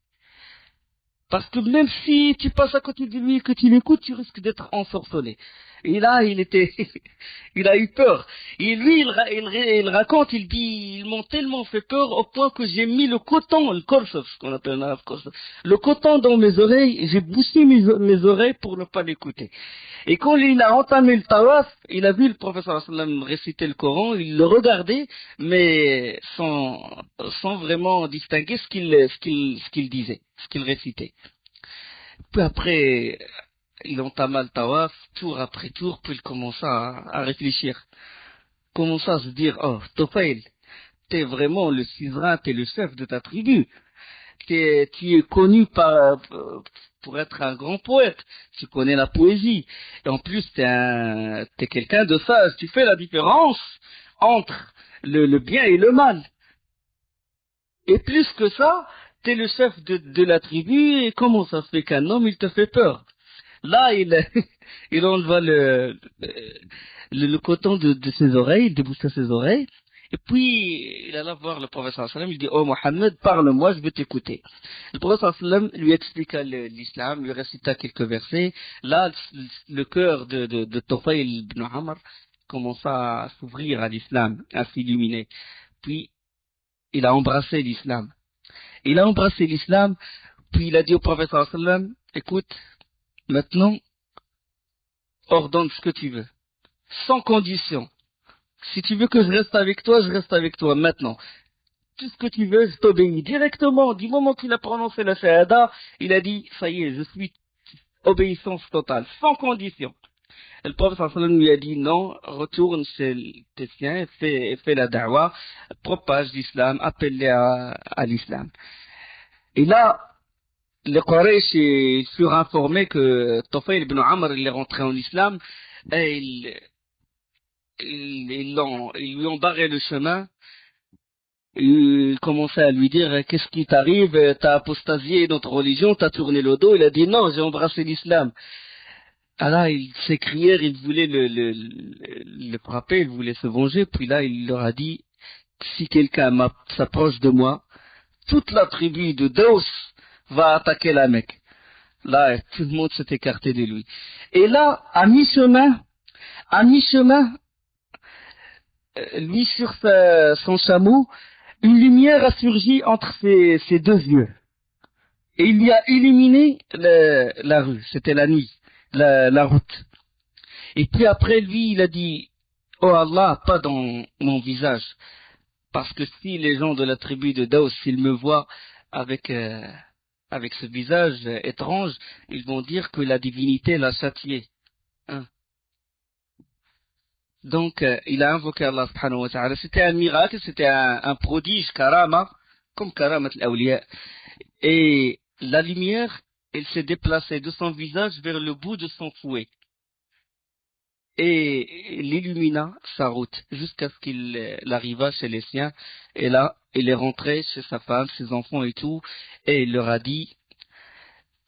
Parce que même si tu passes à côté de lui et que tu l'écoutes, tu risques d'être ensorcelé. Et là, il était, il a eu peur. Et lui, il raconte, il dit, ils m'ont tellement fait peur au point que j'ai mis le coton, le korsov, ce qu'on appelle en arabe korsov, le coton dans mes oreilles, j'ai bouché mes oreilles pour ne pas l'écouter. Et quand il a entamé le tawaf, il a vu le professeur sallam réciter le Coran, il le regardait, mais sans vraiment distinguer ce qu'il disait, ce qu'il récitait. Puis après, il entama le tawaf, tour après tour, puis il commença à réfléchir. Commença à se dire, oh, Tofail, t'es vraiment le suzerain, t'es le chef de ta tribu. Tu es connu pour être un grand poète. Tu connais la poésie. Et en plus, t'es quelqu'un de sage. Tu fais la différence entre le bien et le mal. Et plus que ça, t'es le chef de la tribu. Et comment ça se fait qu'un homme, il te fait peur? Là, il enleva le coton de ses oreilles, il déboucha ses oreilles. Et puis, il alla voir le professeur sallam, il dit, oh Mohammed, parle-moi, je veux t'écouter. Le professeur sallam lui expliqua l'islam, lui récita quelques versets. Là, le cœur de Tufayl ibn Amr commença à s'ouvrir à l'islam, à s'illuminer. Puis, il a embrassé l'islam. Il a embrassé l'islam, puis il a dit au professeur sallam, écoute, maintenant, ordonne ce que tu veux, sans condition. Si tu veux que je reste avec toi, je reste avec toi maintenant. Tout ce que tu veux, je t'obéis directement. Du moment qu'il a prononcé la shahada, il a dit, ça y est, je suis obéissance totale, sans condition. Et le prophète sallam lui a dit, non, retourne chez tes siens, fais la da'wah, propage l'islam, appelle-les à l'islam. Et là, les Quraysh furent informés que Tufayl ibn Amr il est rentré en islam, et ils lui ont barré le chemin. Il commençait à lui dire, qu'est-ce qui t'arrive, t'as apostasié notre religion, t'as tourné le dos. Il a dit, non, j'ai embrassé l'islam. Alors ils s'écrièrent, ils voulaient le frapper, ils voulaient se venger. Puis là, il leur a dit, si quelqu'un s'approche de moi, toute la tribu de Daous va attaquer la Mecque. Là, tout le monde s'est écarté de lui. Et là, à mi-chemin, lui sur son chameau, une lumière a surgi entre ses deux yeux. Et il lui a illuminé la rue, c'était la nuit, la route. Et puis après lui, il a dit, oh Allah, pas dans mon visage. Parce que si les gens de la tribu de Daous, s'ils me voient avec ce visage étrange, ils vont dire que la divinité l'a châtié. Hein? Donc, il a invoqué Allah subhanahu wa ta'ala. C'était un miracle, c'était un prodige, karama, comme karamat al-awliya. Et la lumière, elle s'est déplacée de son visage vers le bout de son fouet. Et l'illumina sa route, jusqu'à ce qu'il arriva chez les siens. Et là, il est rentré chez sa femme, ses enfants et tout, et il leur a dit,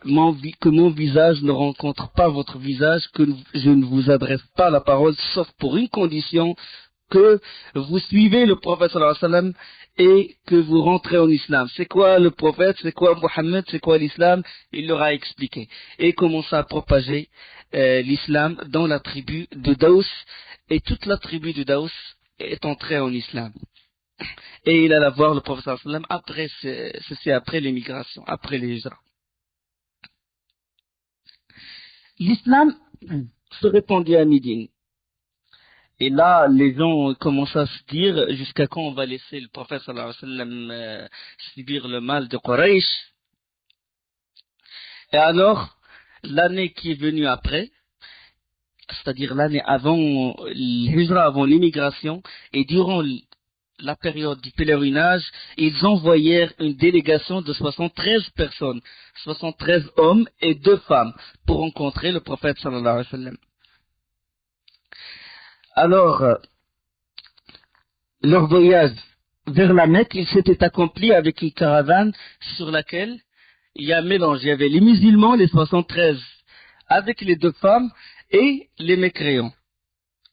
que mon visage ne rencontre pas votre visage, que je ne vous adresse pas la parole, sauf pour une condition, que vous suivez le prophète sallallahu alayhi wa sallam et que vous rentrez en islam. C'est quoi le prophète, c'est quoi Mohammed, c'est quoi l'islam? Il leur a expliqué. Et commença à propager l'islam dans la tribu de Daous, et toute la tribu de Daous est entrée en islam. Et il alla voir le prophète sallallahu alayhi wa sallam ceci après l'émigration, après les hijras. L'islam se répandit à Médine. Et là, les gens commencent à se dire, jusqu'à quand on va laisser le prophète sallallahu alayhi wa sallam subir le mal de Quraysh? Et alors, l'année qui est venue après, c'est-à-dire l'année avant l'hijra, avant l'immigration, et durant la période du pèlerinage, ils envoyèrent une délégation de 73 personnes, 73 hommes et 2 femmes, pour rencontrer le prophète sallallahu alayhi wa sallam. Alors, leur voyage vers la Mecque, il s'était accompli avec une caravane sur laquelle il y a un mélange. Il y avait les musulmans, les 73, avec les 2 femmes et les mécréants.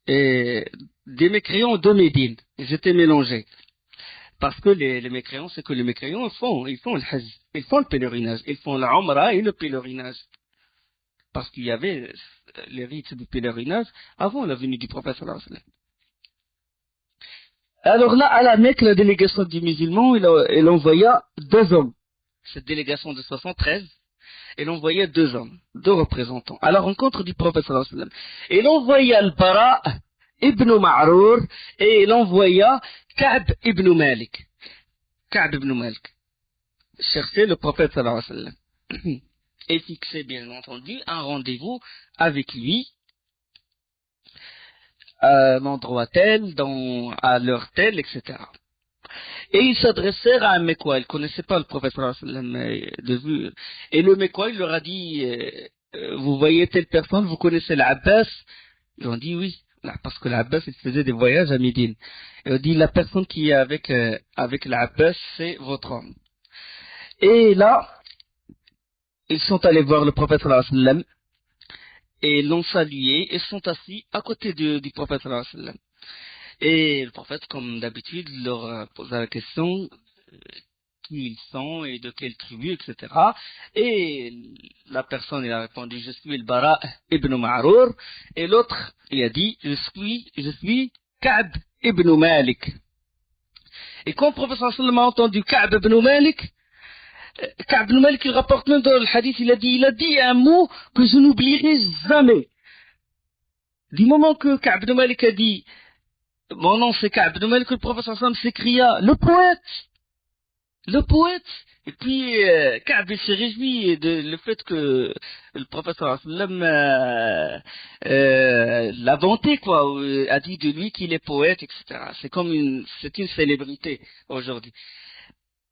Et des mécréants de Médine. Ils étaient mélangés. Parce que les mécréants, c'est que les mécréants ils font le hajj, ils font le pèlerinage, ils font la umrah et le pèlerinage. Parce qu'il y avait les rites de pèlerinage avant la venue du prophète sallallahu alayhi wa sallam. Alors là, à la Mecque, la délégation des musulmans, elle envoya 2 hommes. Cette délégation de 73, elle envoyait 2 hommes, 2 représentants, à la rencontre du prophète sallallahu alayhi wa sallam. Elle envoya al-Bara ibn Ma'rour et elle envoya Ka'b ibn Malik. Ka'b ibn Malik. Chercher le prophète sallallahu alayhi wa sallam. Et fixer, bien entendu, un rendez-vous avec lui à un endroit tel, à l'heure telle, etc. Et ils s'adressèrent à un Mecquois. Ils ne connaissaient pas le prophète sallallahu alayhi wa sallam de vue. Et le Mecquois, il leur a dit, vous voyez telle personne, vous connaissez l'Abbas? Ils ont dit oui, parce que l'Abbas, il faisait des voyages à Médine. Et on dit, la personne qui est avec l'Abbas, c'est votre homme. Et là, ils sont allés voir le prophète sallallahu alayhi wa sallam et l'ont salué et sont assis à côté du prophète sallallahu alayhi wa sallam. Et le prophète, comme d'habitude, leur posa la question qui ils sont et de quelle tribu, etc. Et la personne, il a répondu, je suis le Bara ibn Ma'rour. Et l'autre, il a dit, je suis Ka'b ibn Malik. Et quand le prophète sallallahu alayhi wa sallam a entendu Ka'b ibn Malik, Ka'b ibn Malik, il rapporte même dans le hadith, il a dit un mot que je n'oublierai jamais. Du moment que Ka'b ibn Malik a dit, mon nom c'est Ka'b ibn Malik, le prophète sallallahu alayhi wa sallam s'écria, le poète. Et puis, Ka'b il s'est réjoui de le fait que le prophète sallallahu alayhi wa sallam l'a vanté, quoi, a dit de lui qu'il est poète, etc. C'est une célébrité aujourd'hui.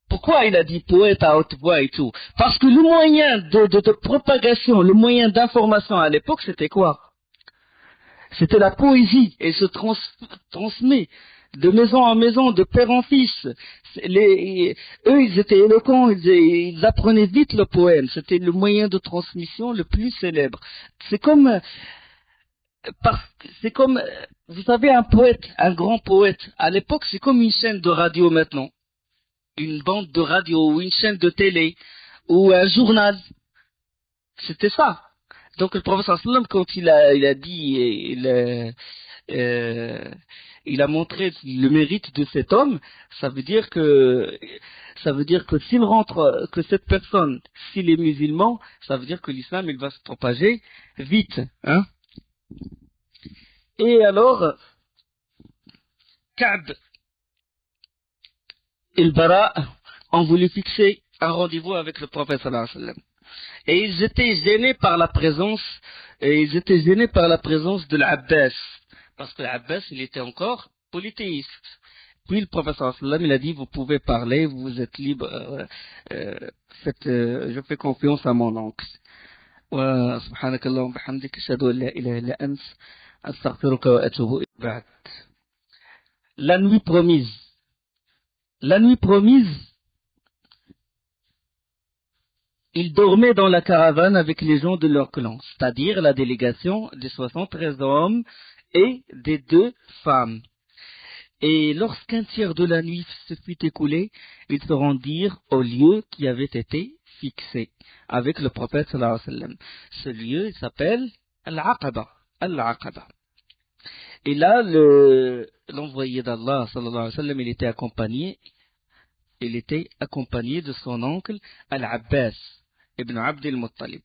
Pourquoi il a dit poète à haute voix et tout? Parce que le moyen de propagation, le moyen d'information à l'époque, c'était quoi? C'était la poésie, et se transmet de maison en maison, de père en fils. Eux, ils étaient éloquents, ils apprenaient vite le poème. C'était le moyen de transmission le plus célèbre. C'est comme, vous savez, un poète, un grand poète, à l'époque, c'est comme une chaîne de radio maintenant. Une bande de radio, ou une chaîne de télé, ou un journal. C'était ça. Donc le professeur sallam, quand il a dit, il a montré le mérite de cet homme, ça veut dire que s'il rentre, que cette personne, s'il est musulman, ça veut dire que l'islam, il va se propager vite, hein. Et alors, Ka'b et le Bara ont voulu fixer un rendez-vous avec le prophète sallallahu alayhi wa sallam. Et ils étaient gênés par la présence de l'Abbas. Parce que l'Abbas, il était encore polythéiste. Puis le prophète sallallahu alayhi wa sallam, il a dit, vous pouvez parler, vous êtes libre, je fais confiance à mon oncle. سبحانك اللهم وبحمدك أشهد أن لا إله إلا أنت أستغفرك وأتوب إليك بعد. La nuit promise. La nuit promise, ils dormaient dans la caravane avec les gens de leur clan, c'est-à-dire la délégation des 73 hommes et des 2 femmes. Et lorsqu'un tiers de la nuit se fut écoulé, ils se rendirent au lieu qui avait été fixé avec le prophète sallallahu alayhi wa sallam. Ce lieu, il s'appelle Al-Aqaba. Al-Aqaba. Et là, l'envoyé d'Allah sallallahu alayhi wa sallam, il était accompagné de son oncle Al-Abbas ibn Abd al-Muttalib.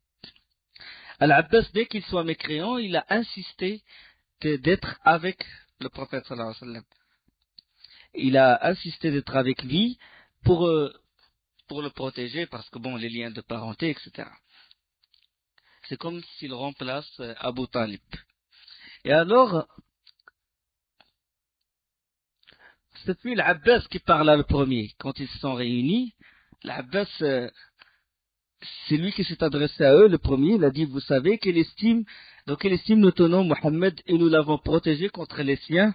Al-Abbas, dès qu'il soit mécréant, il a insisté d'être avec le prophète sallallahu alayhi wa sallam. Il a insisté d'être avec lui pour le protéger, parce que bon, les liens de parenté, etc. C'est comme s'il remplace Abu Talib. Et alors, c'est puis l'Abbas qui parla le premier. Quand ils se sont réunis, l'Abbas, c'est lui qui s'est adressé à eux le premier. Il a dit, vous savez, dans quelle estime nous tenons Mohammed et nous l'avons protégé contre les siens.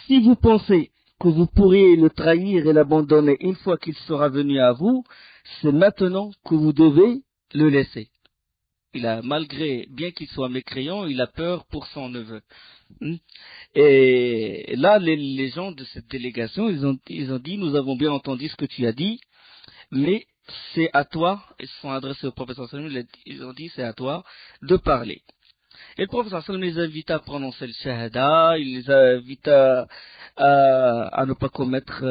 Si vous pensez que vous pourriez le trahir et l'abandonner une fois qu'il sera venu à vous, c'est maintenant que vous devez le laisser. Malgré, bien qu'il soit mécréant, il a peur pour son neveu. Et là, les gens de cette délégation, ils ont dit, nous avons bien entendu ce que tu as dit, mais c'est à toi, ils se sont adressés au prophète sallallahu alayhi wa sallam, ils ont dit, c'est à toi de parler. Et le prophète sallallahu alayhi wa sallam les invite à prononcer le shahada, il les invite à ne pas commettre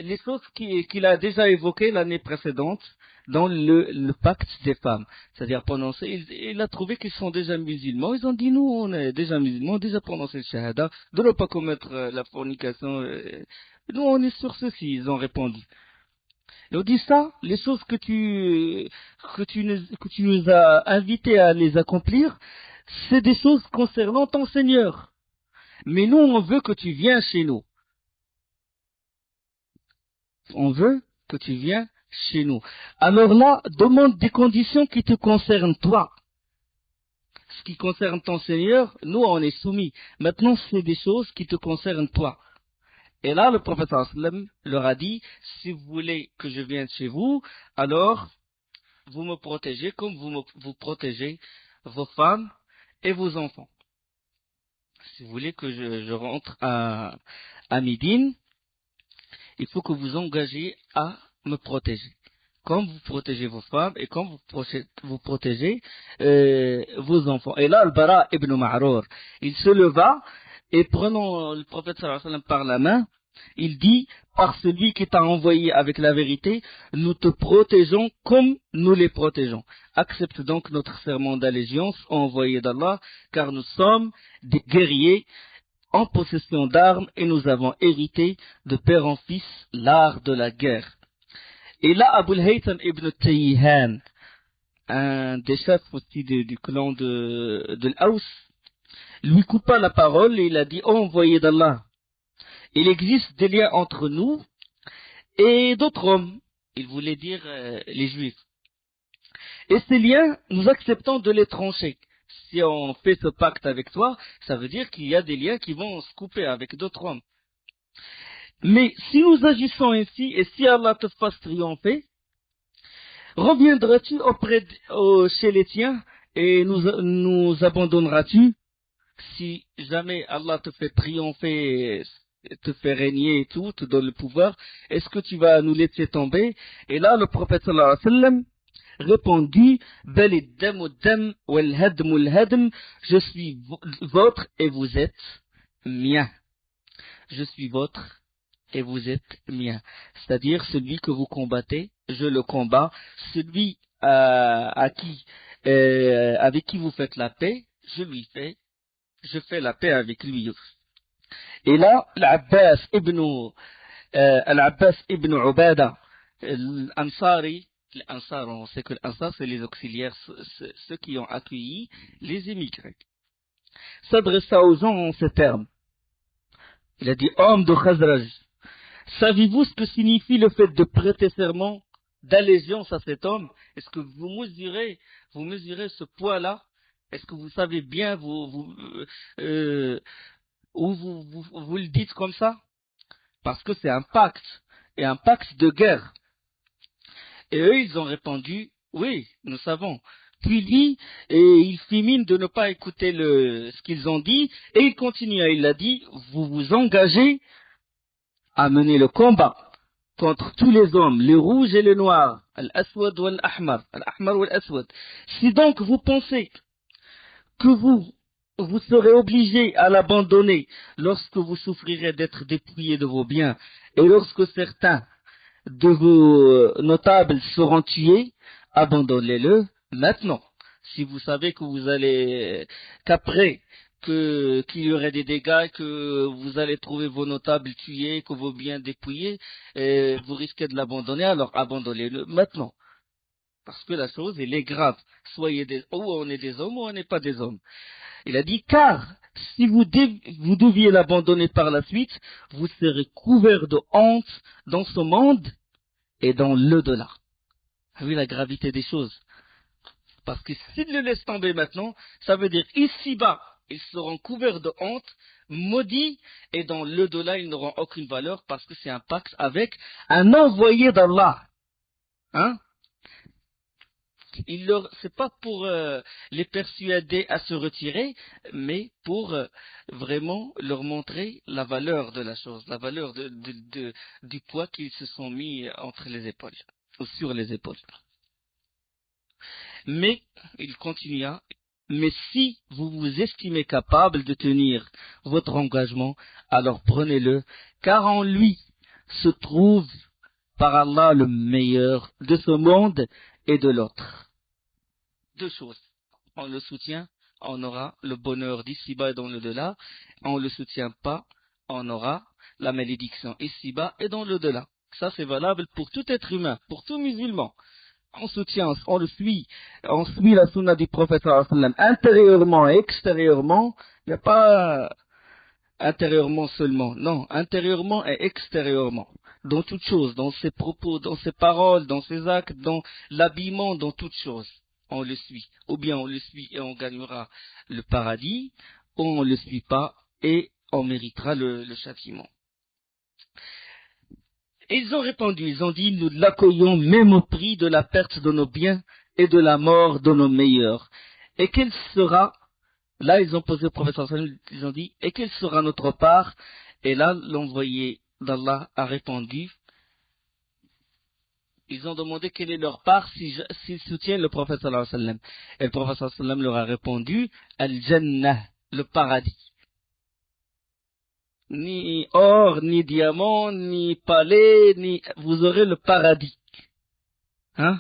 les choses qu'il a déjà évoquées l'année précédente dans le pacte des femmes. C'est-à-dire prononcer, il a trouvé qu'ils sont déjà musulmans. Ils ont dit, nous, on est déjà musulmans, on a déjà prononcé le shahada, de ne pas commettre la fornication. Nous, on est sur ceci, ils ont répondu. Et on dit ça, les choses que tu nous as invités à les accomplir, c'est des choses concernant ton Seigneur. Mais nous, on veut que tu viennes chez nous. On veut que tu viennes chez nous. Alors là, demande des conditions qui te concernent toi. Ce qui concerne ton Seigneur, nous, on est soumis. Maintenant, c'est des choses qui te concernent toi. Et là, le prophète sallam leur a dit, si vous voulez que je vienne chez vous, alors vous me protégez comme vous protégez vos femmes et vos enfants. Si vous voulez que je rentre à Médine, il faut que vous engagez à me protéger. Comme vous protégez vos femmes et comme vous protégez vos enfants. Et là, Al-Bara ibn Ma'rur, il se leva et prenant le prophète sallallahu alayhi wa sallam par la main, il dit, par celui qui t'a envoyé avec la vérité, nous te protégeons comme nous les protégeons. Accepte donc notre serment d'allégeance, envoyé d'Allah, car nous sommes des guerriers en possession d'armes et nous avons hérité de père en fils l'art de la guerre. Et là, Abu al-Haytham ibn Tayyihan, un des chefs aussi du clan de l'Aus, lui coupa la parole et il a dit, oh envoyé d'Allah, il existe des liens entre nous et d'autres hommes. Il voulait dire les Juifs. Et ces liens, nous acceptons de les trancher. Si on fait ce pacte avec toi, ça veut dire qu'il y a des liens qui vont se couper avec d'autres hommes. Mais si nous agissons ainsi, et si Allah te fasse triompher, reviendras-tu chez les tiens et nous abandonneras-tu? Si jamais Allah te fait triompher, te fait régner et tout, te donne le pouvoir, est-ce que tu vas nous laisser tomber? Et là, le prophète sallallahu alayhi wa sallam répondit, je suis votre et vous êtes mien. Je suis votre et vous êtes mien. C'est-à-dire, celui que vous combattez, je le combats. Celui avec qui vous faites la paix, je fais la paix avec lui. Et là, l'Abbas ibn Ubada, l'Ansari, l'Ansar, on sait que l'Ansar, c'est les auxiliaires, ceux qui ont accueilli les immigrés, s'adressa aux gens en ces termes. Il a dit, homme de Khazraj, savez-vous ce que signifie le fait de prêter serment d'allégeance à cet homme? Est-ce que vous mesurez ce poids-là? Est-ce que vous savez bien, ou vous le dites comme ça? Parce que c'est un pacte, et un pacte de guerre. Et eux, ils ont répondu, oui, nous savons. Puis lui, il fit mine de ne pas écouter ce qu'ils ont dit, et il continua, il a dit, vous vous engagez à mener le combat contre tous les hommes, les rouges et les noirs, al-aswad ou al-ahmar ou al-aswad. Si donc vous pensez que vous serez obligés à l'abandonner lorsque vous souffrirez d'être dépouillés de vos biens, et lorsque certains de vos notables seront tués, abandonnez-le maintenant. Si vous savez que vous allez, qu'après, qu'il y aurait des dégâts, que vous allez trouver vos notables tués, que vos biens dépouillés, et vous risquez de l'abandonner, alors abandonnez-le maintenant. Parce que la chose, elle est grave. Ou on est des hommes ou on n'est pas des hommes. Il a dit, car si vous deviez l'abandonner par la suite, vous serez couvert de honte dans ce monde et dans l'au-delà. Vous voyez la gravité des choses. Parce que s'ils le laissent tomber maintenant, ça veut dire ici-bas, ils seront couverts de honte, maudits, et dans l'au-delà, ils n'auront aucune valeur parce que c'est un pacte avec un envoyé d'Allah. Hein? C'est pas pour les persuader à se retirer, mais pour vraiment leur montrer la valeur de la chose, la valeur du poids qu'ils se sont mis entre les épaules, ou sur les épaules. Mais il continua, Mais si vous vous estimez capable de tenir votre engagement, alors prenez-le, car en lui se trouve par Allah le meilleur de ce monde et de l'autre. Deux choses. On le soutient, on aura le bonheur d'ici-bas et dans l'au-delà. On ne le soutient pas, on aura la malédiction ici-bas et dans l'au-delà. Ça, c'est valable pour tout être humain, pour tout musulman. On soutient, on le suit, on suit la sunna du prophète sallallahu alayhi wa sallam, intérieurement et extérieurement. Il n'y a pas intérieurement seulement, non, intérieurement et extérieurement. Dans toute chose, dans ses propos, dans ses paroles, dans ses actes, dans l'habillement, dans toute chose. On le suit. Ou bien on le suit et on gagnera le paradis, ou on ne le suit pas et on méritera le châtiment. Et ils ont répondu, ils ont dit, nous l'accueillons même au prix de la perte de nos biens et de la mort de nos meilleurs. Et quelle sera, là ils ont posé au prophète sallallahu alayhi wa sallam, ils ont dit, et quelle sera notre part? Et là l'envoyé d'Allah a répondu, ils ont demandé quelle est leur part s'ils soutiennent le prophète sallallahu alayhi wa sallam. Et le prophète sallallahu alayhi wa sallam leur a répondu, Al-Jannah, le paradis. Ni or, ni diamant, ni palais, ni vous aurez le paradis. Hein?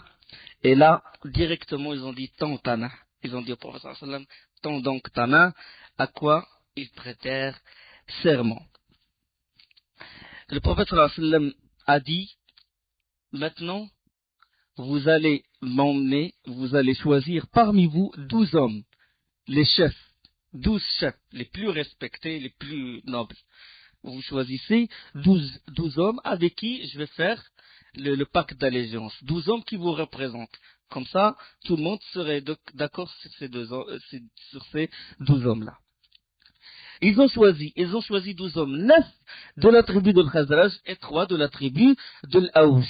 Et là, directement, ils ont dit tant ta main. Ils ont dit au prophète sallallahu alayhi wa sallam, tends donc ta main, à quoi ils prêtèrent serment. Le prophète sallallahu alayhi wa sallam a dit, maintenant, vous allez m'emmener, vous allez choisir parmi vous 12 hommes, les chefs, 12 chefs, les plus respectés, les plus nobles. Vous choisissez 12 hommes avec qui je vais faire le pacte d'allégeance. 12 hommes qui vous représentent. Comme ça, tout le monde serait d'accord sur ces 12 hommes-là. Ils ont choisi 12 hommes, 9 de la tribu de l'Khazraj et 3 de la tribu de l'Aous.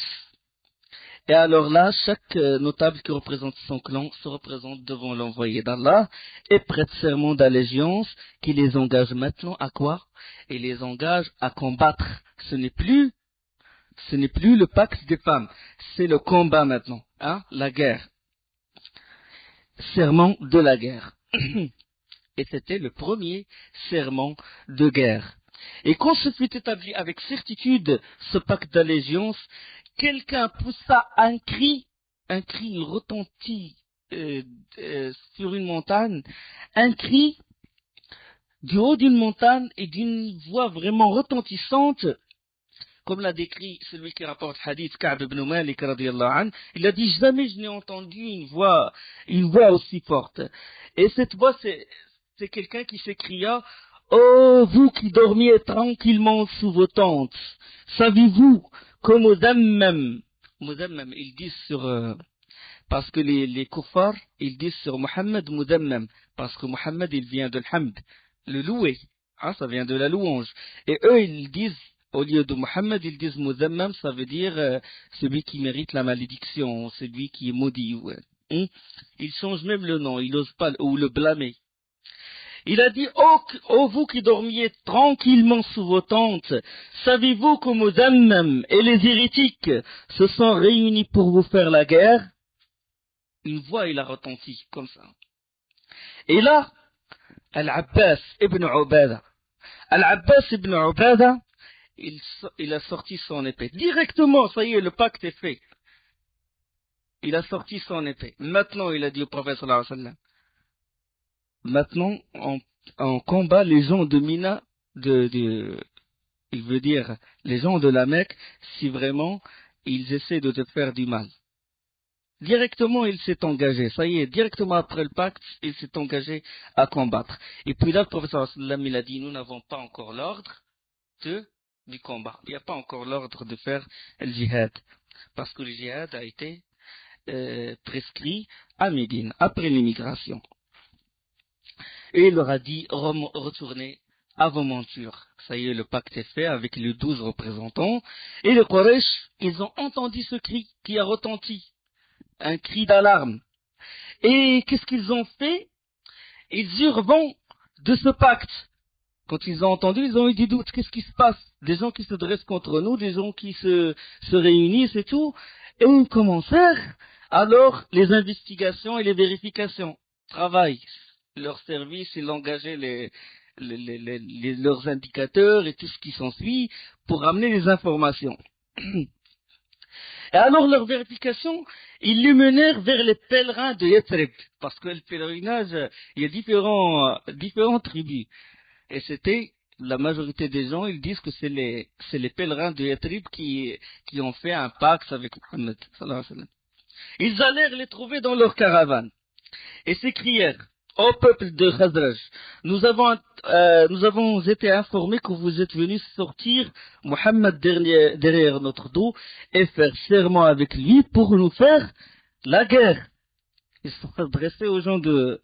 Et alors là, chaque notable qui représente son clan se représente devant l'envoyé d'Allah et prête serment d'allégeance qui les engage maintenant à quoi? Et les engage à combattre. Ce n'est plus le pacte des femmes, c'est le combat maintenant, hein, la guerre. Serment de la guerre. Et c'était le premier serment de guerre. Et quand ce fut établi avec certitude, ce pacte d'allégeance, quelqu'un poussa un cri retentit sur une montagne, un cri du haut d'une montagne et d'une voix vraiment retentissante, comme l'a décrit celui qui rapporte hadith Ka'b ibn Malik radiyallahu anhu. Il a dit, jamais je n'ai entendu une voix aussi forte. Et cette voix, c'est quelqu'un qui s'écria, ô vous qui dormiez tranquillement sous vos tentes, savez-vous que Mudammam, ils disent parce que les kuffars, ils disent sur Muhammad Mudammam, parce que Muhammad, il vient de l'hamd, le louer, hein, ça vient de la louange. Et eux, ils disent, au lieu de Muhammad, ils disent Mudammam, ça veut dire celui qui mérite la malédiction, celui qui est maudit. Ouais. Ils changent même le nom, ils n'osent pas, ou le blâmer. Il a dit, ô vous qui dormiez tranquillement sous vos tentes, savez-vous que Mudammam et les hérétiques se sont réunis pour vous faire la guerre? Une voix, il a retenti, comme ça. Et là, Al-Abbas ibn Ubada, il a sorti son épée. Directement, ça y est, le pacte est fait. Il a sorti son épée. Maintenant, il a dit au prophète sallallahu alayhi wa sallam, maintenant, on combat les gens de Mina, il veut dire les gens de la Mecque, si vraiment ils essaient de te faire du mal. Directement, il s'est engagé. Ça y est, directement après le pacte, il s'est engagé à combattre. Et puis là, le professeur sallam, il a dit, nous n'avons pas encore l'ordre du combat. Il n'y a pas encore l'ordre de faire le djihad. Parce que le djihad a été prescrit à Médine, après l'immigration. Et il leur a dit, retournez à vos montures. Ça y est, le pacte est fait avec les 12 représentants. Et les Quraysh, ils ont entendu ce cri qui a retenti. Un cri d'alarme. Et qu'est-ce qu'ils ont fait? Ils eurent vent de ce pacte. Quand ils ont entendu, ils ont eu des doutes. Qu'est-ce qui se passe? Des gens qui se dressent contre nous, des gens qui se réunissent et tout. Et ils commencèrent alors les investigations et les vérifications. Travail. leur service, il engageait leurs indicateurs et tout ce qui s'ensuit pour ramener les informations. Et alors leur vérification, ils les menèrent vers les pèlerins de Yathrib, parce que le pèlerinage, il y a différentes tribus. Et c'était, la majorité des gens, ils disent que c'est les pèlerins de Yathrib qui ont fait un pacte avec Mohammed, sallallahu alayhi wa sallam. Ils allèrent les trouver dans leur caravane et s'écrièrent: Ô peuple de Khazraj, nous avons été informés que vous êtes venus sortir Mohammed derrière notre dos et faire serment avec lui pour nous faire la guerre. Ils se sont adressés aux gens de...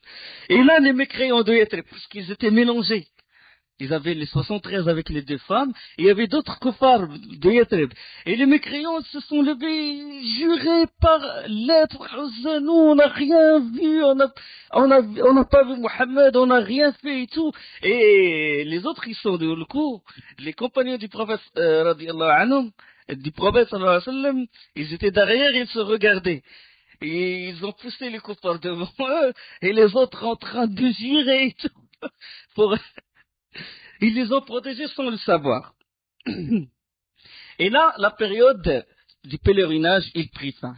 Et là, les mécréants de Yathrib, puisqu'ils étaient mélangés. Ils avaient les 73 avec les deux femmes, et il y avait d'autres koufars de Yathrib. Et les mécréants se sont levés, jurés par l'être, nous on n'a rien vu, on n'a pas vu Mohammed, on n'a rien fait et tout. Et les autres, ils sont de le coup, les compagnons du prophète, radiallahu anhum, du prophète sallallahu alayhi wa sallam, ils étaient derrière, ils se regardaient. Et ils ont poussé les koufars devant eux, et les autres en train de jurer et tout, pour... Ils les ont protégés sans le savoir. Et là, la période du pèlerinage, il prit fin.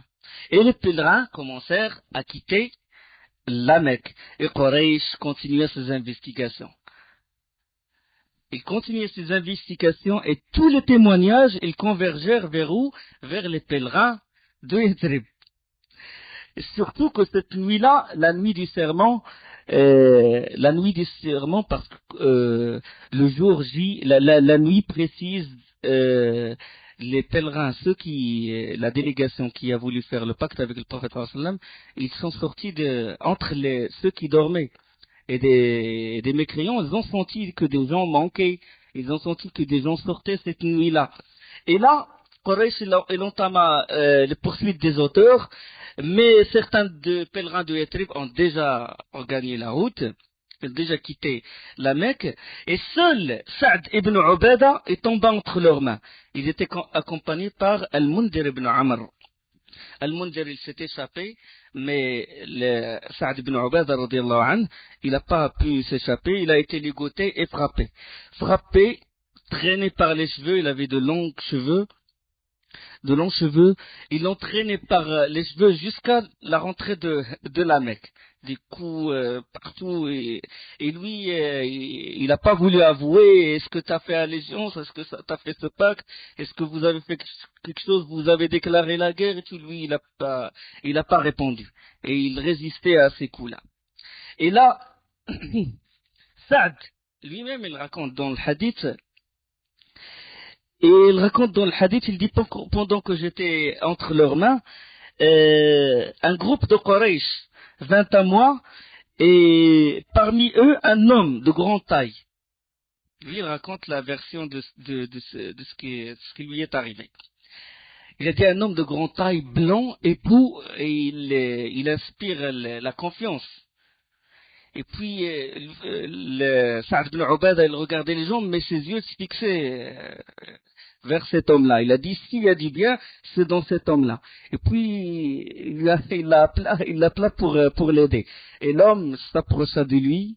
Et les pèlerins commencèrent à quitter la Mecque. Et Quraysh continuait ses investigations. Il continuait ses investigations et tous les témoignages, ils convergèrent vers où? Vers les pèlerins de Yathrib. Surtout que cette nuit-là, la nuit du serment, parce que le jour J, la nuit précise, les pèlerins, la délégation qui a voulu faire le pacte avec le prophète sallallahu alayhi wa sallam, ils sont sortis entre ceux qui dormaient et des mécréants, ils ont senti que des gens manquaient, ils ont senti que des gens sortaient cette nuit-là. Et là, Quraysh, il entama les poursuites des auteurs, mais certains pèlerins de Yathrib ont déjà gagné la route, ont déjà quitté la Mecque, et seul Sa'd ibn Ubada est tombé entre leurs mains. Il était accompagné par Al-Mundhir ibn Amr. Al-Mundhir, il s'est échappé, mais Sa'd ibn Ubada, radiyallahu anhu, il n'a pas pu s'échapper, il a été ligoté et frappé. Frappé, traîné par les cheveux, il avait de longs cheveux, ils l'ont traîné par les cheveux jusqu'à la rentrée de la Mecque. Des coups partout, et lui, il n'a pas voulu avouer. Est-ce que tu as fait allégeance? Est-ce que tu as fait ce pacte? Est-ce que vous avez fait quelque chose? Vous avez déclaré la guerre? Et tout, lui, il n'a pas répondu. Et il résistait à ces coups-là. Et là, Saad, lui-même, il raconte dans le hadith, il dit, pendant que j'étais entre leurs mains, un groupe de Quraysh vint à moi, et parmi eux, un homme de grande taille. Lui, il raconte la version de ce qui lui est arrivé. Il était un homme de grande taille, blanc, épous, et il inspire la confiance. Et puis, Sa'd ibn Ubada, il regardait les gens, mais ses yeux se fixaient vers cet homme-là. Il a dit, s'il y a du bien, c'est dans cet homme-là. Et puis, il l'appela pour l'aider. Et l'homme s'approcha de lui,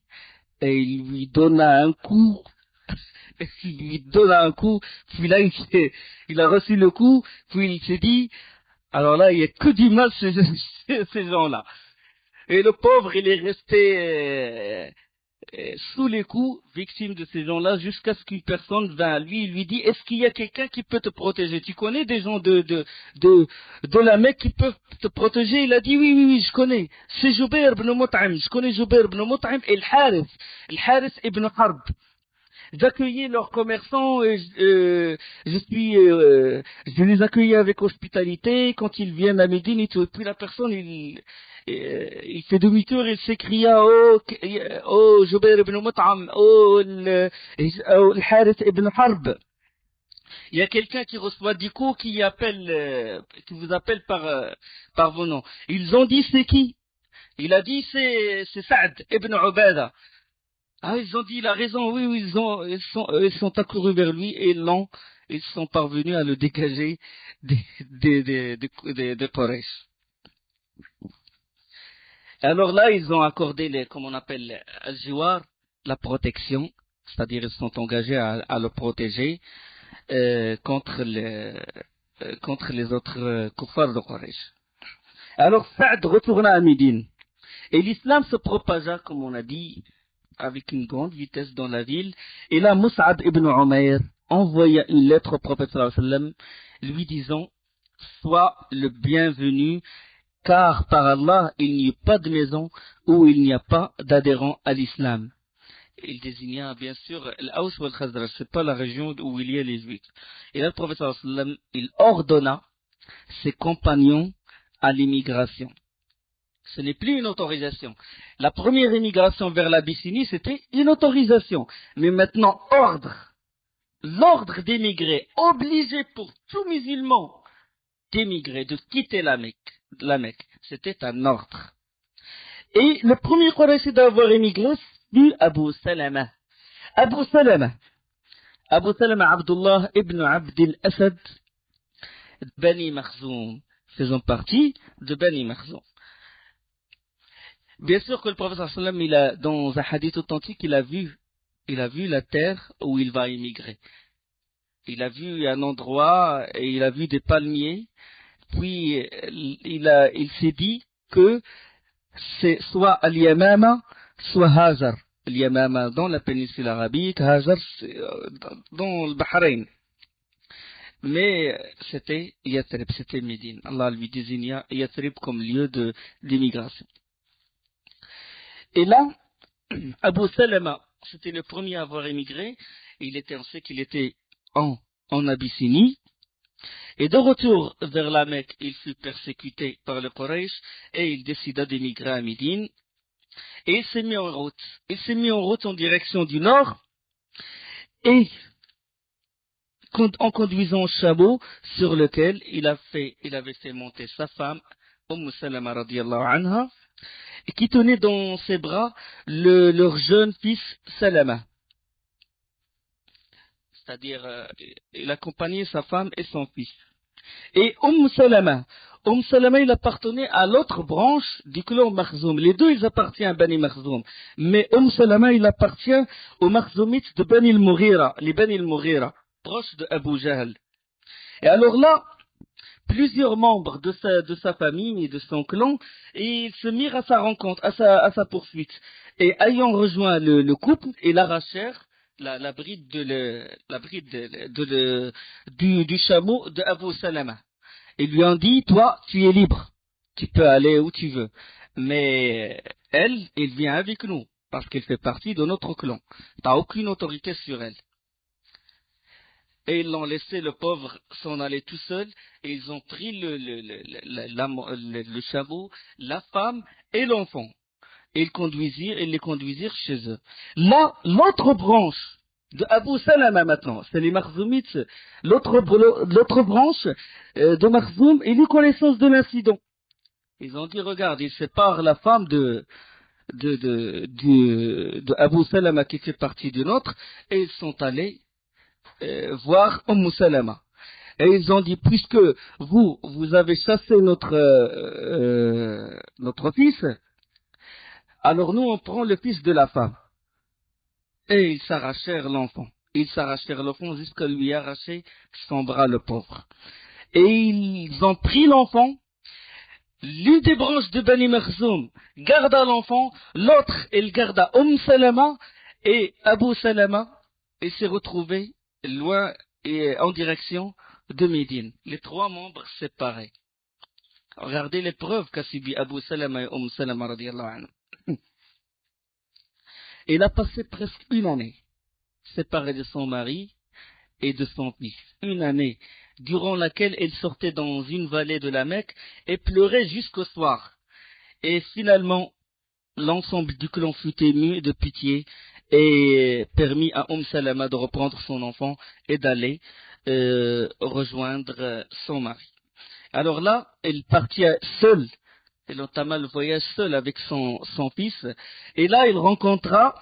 et il lui donna un coup. Puis là, il a reçu le coup, puis il s'est dit, alors là, il n'y a que du mal chez ces gens-là. Et le pauvre, il est resté sous les coups, victime de ces gens-là, jusqu'à ce qu'une personne vint à lui et lui dit, est-ce qu'il y a quelqu'un qui peut te protéger? Tu connais des gens de la Mecque qui peuvent te protéger? Il a dit, oui, je connais. C'est Jubair ibn Mut'im. Je connais Jubair ibn Mut'im et le Harith ibn Harb. J'accueillais leurs commerçants et je les accueillais avec hospitalité quand ils viennent à Médine et tout. Et puis la personne, il fait demi-tour, il s'écria, oh Jubair ibn Mut'am, oh le Harith ibn Harb. Il y a quelqu'un qui reçoit du coup qui vous appelle par vos noms. Ils ont dit, c'est qui? Il a dit, c'est Sa'd ibn Ubada. Ah, ils ont dit, il a raison, oui, ils sont accourus vers lui et ils sont parvenus à le dégager de Quraysh. Alors là, ils ont accordé comme on appelle, al-jiwar, la protection, c'est-à-dire ils sont engagés à le protéger contre les autres kuffars de Quraysh. Alors Saad retourna à Médine. Et l'islam se propagea, comme on a dit, avec une grande vitesse dans la ville. Et là, Mus'ab ibn Umayr envoya une lettre au prophète sallallahu alayhi wa sallam, lui disant: sois le bienvenu, car par Allah, il n'y a pas de maison où il n'y a pas d'adhérents à l'islam. Il désigna bien sûr l'Aws ou al-Khazraj, c'est pas la région où il y a les Juifs. Et là, le prophète sallallahu alayhi wa sallam, il ordonna ses compagnons à l'immigration. Ce n'est plus une autorisation. La première immigration vers l'Abyssinie, c'était une autorisation. Mais maintenant, ordre. L'ordre d'émigrer, obligé pour tout musulman d'émigrer, de quitter la Mecque. C'était un ordre. Et le premier Qurayshi d'avoir émigré fut Abu Salama. Abu Salama, Abdullah ibn Abd al-Asad, Bani Makhzoum, faisant partie de Bani Makhzoum. Bien sûr que le prophète sallam, dans un hadith authentique, il a vu la terre où il va émigrer. Il a vu un endroit et il a vu des palmiers. Puis il s'est dit que c'est soit Al-Yamama, soit Hajar. Al-Yamama dans la péninsule arabique, Hajar dans le Bahreïn. Mais c'était Yathrib, c'était Médine. Allah lui désigna Yathrib comme lieu d'immigration. Et là, Abu Salama, c'était le premier à avoir émigré. On sait qu'il était en Abyssinie. Et de retour vers la Mecque, il fut persécuté par le Quraysh et il décida d'émigrer à Médine. Et il s'est mis en route. Il s'est mis en route en direction du nord et en conduisant un chameau sur lequel il avait fait monter sa femme, Salama radiyallahu anha, et qui tenait dans ses bras leur jeune fils Salama. C'est-à-dire, il accompagnait sa femme et son fils. Et Salama, il appartenait à l'autre branche du clan Makhzoum. Les deux, ils appartiennent à Bani Makhzoum. Mais Salama, il appartient aux Makhzoumites de Bani al-Mughira, les Bani al-Mughira, proches de Abu Jahl. Et alors là, plusieurs membres de sa famille et de son clan, et ils se mirent à sa rencontre, à sa poursuite. Et ayant rejoint le couple, ils arrachèrent la bride du chameau de Abu Salama. Ils lui ont dit: toi, tu es libre, tu peux aller où tu veux. Mais elle vient avec nous, parce qu'elle fait partie de notre clan. Tu n'as aucune autorité sur elle. Et ils l'ont laissé, le pauvre, s'en aller tout seul, et ils ont pris le chameau, la femme et l'enfant. Et ils les conduisirent chez eux. Là, l'autre branche de Abu Salama maintenant, c'est les Makhzoumites, l'autre branche de Makhzoum, ils eut connaissance de l'incident. Ils ont dit: regarde, il sépare la femme de Abu Salama qui fait partie du nôtre, et ils sont allés voir Salama. Et ils ont dit: puisque vous avez chassé notre fils, alors nous on prend le fils de la femme. Et ils s'arrachèrent l'enfant. Jusqu'à lui arracher son bras, le pauvre. Et ils ont pris l'enfant. L'une des branches de Bani Makhzoum garda l'enfant, l'autre elle garda Salama, et Abu Salama et s'est retrouvé loin et en direction de Médine. Les trois membres séparés. Regardez l'épreuve qu'a subi Abu Salama et Salama radiyallahu anhu. Il a passé presque une année séparé de son mari et de son fils. Une année durant laquelle elle sortait dans une vallée de la Mecque et pleurait jusqu'au soir. Et finalement, l'ensemble du clan fut ému de pitié et permit à Salama de reprendre son enfant et d'aller rejoindre son mari. Alors là, elle partit seule. Elle entama le voyage seule avec son fils. Et là, il rencontra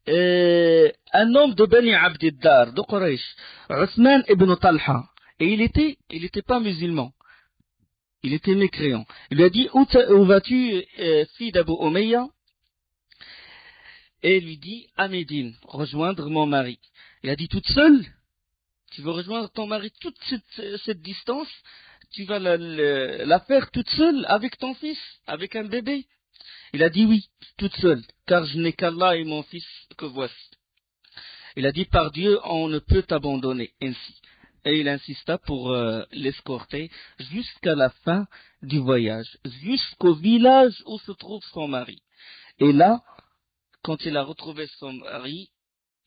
un homme de Bani Abdiddar, de Quraysh, Othman ibn Talha. Et il était pas musulman. Il était mécréant. Il lui a dit, où vas-tu, fille d'Abu Umayya? Et il lui dit, à Médine, rejoindre mon mari. Il a dit, toute seule? Tu veux rejoindre ton mari toute cette distance? Tu vas la faire toute seule avec ton fils, avec un bébé? Il a dit oui, toute seule, car je n'ai qu'Allah et mon fils que voici. Il a dit, par Dieu, on ne peut t'abandonner ainsi. Et il insista pour l'escorter jusqu'à la fin du voyage, jusqu'au village où se trouve son mari. Et là, quand il a retrouvé son mari,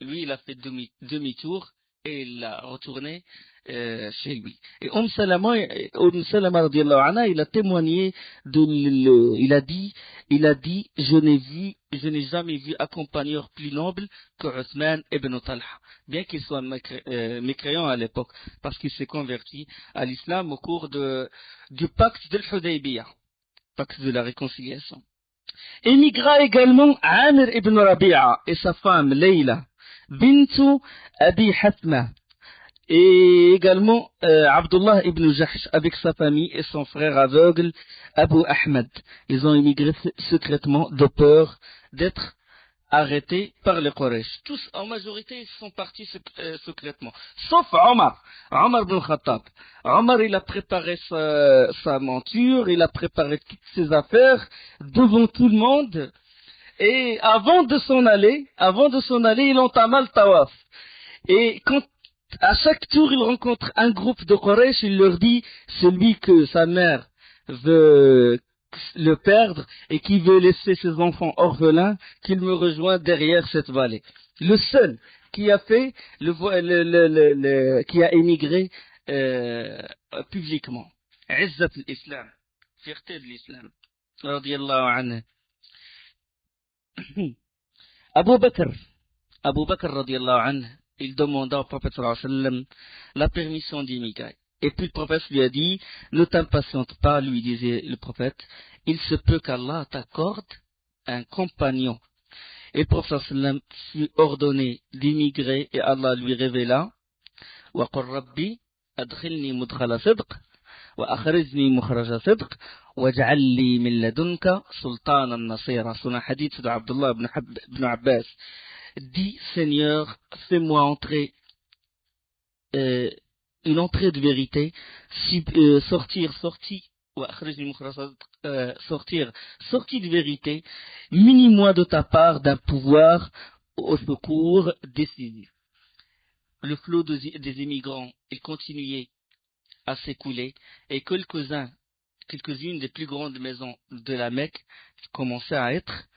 lui, il a fait demi-tour et il a retourné chez lui. Et Salama radiallahu anha, il a témoigné il a dit, je n'ai jamais vu accompagneur plus noble que Uthman ibn Talha, bien qu'il soit mécréant à l'époque, parce qu'il s'est converti à l'islam au cours du pacte de l'Hudaybiyah, pacte de la réconciliation. Émigra également Amir ibn Rabi'a et sa femme Leila, bintu Abi Hatma, et également Abdullah ibn Jahsh avec sa famille et son frère aveugle Abu Ahmed. Ils ont émigré secrètement de peur d'être arrêtés par les Quraysh. Tous, en majorité, ils sont partis secrètement. Sauf Omar ibn Khattab. Omar, il a préparé sa monture, il a préparé toutes ses affaires devant tout le monde. Et avant de s'en aller, il entama le tawaf. Et quand, à chaque tour, il rencontre un groupe de Quraysh, il leur dit, celui que sa mère veut le perdre et qui veut laisser ses enfants orphelins, qu'il me rejoint derrière cette vallée. Le seul qui a fait qui a émigré publiquement. Izzat l'Islam, fierté de l'Islam. Radiyallahu anhu. Abu Bakr radiallahu anhu, il demanda au prophète sallallahu alayhi wa sallam la permission d'immigrer. Et puis le prophète lui a dit, ne t'impatiente pas, lui disait le prophète, il se peut qu'Allah t'accorde un compagnon. Et le prophète sallallahu alayhi wa sallam fut ordonné d'immigrer et Allah lui révéla, wa qur rabbi adkhilni mudkhala sidq wa akhrijni mukhraja sidq waj'al li min ladunka sultanan nasira. C'est un hadith d'Abdullah ibn Abbas. Dis Seigneur, fais-moi entrer une entrée de vérité, sortir de vérité, munis-moi de ta part d'un pouvoir au secours décisif. Le flot des immigrants est continué à s'écouler et quelques-unes des plus grandes maisons de la Mecque commençaient à être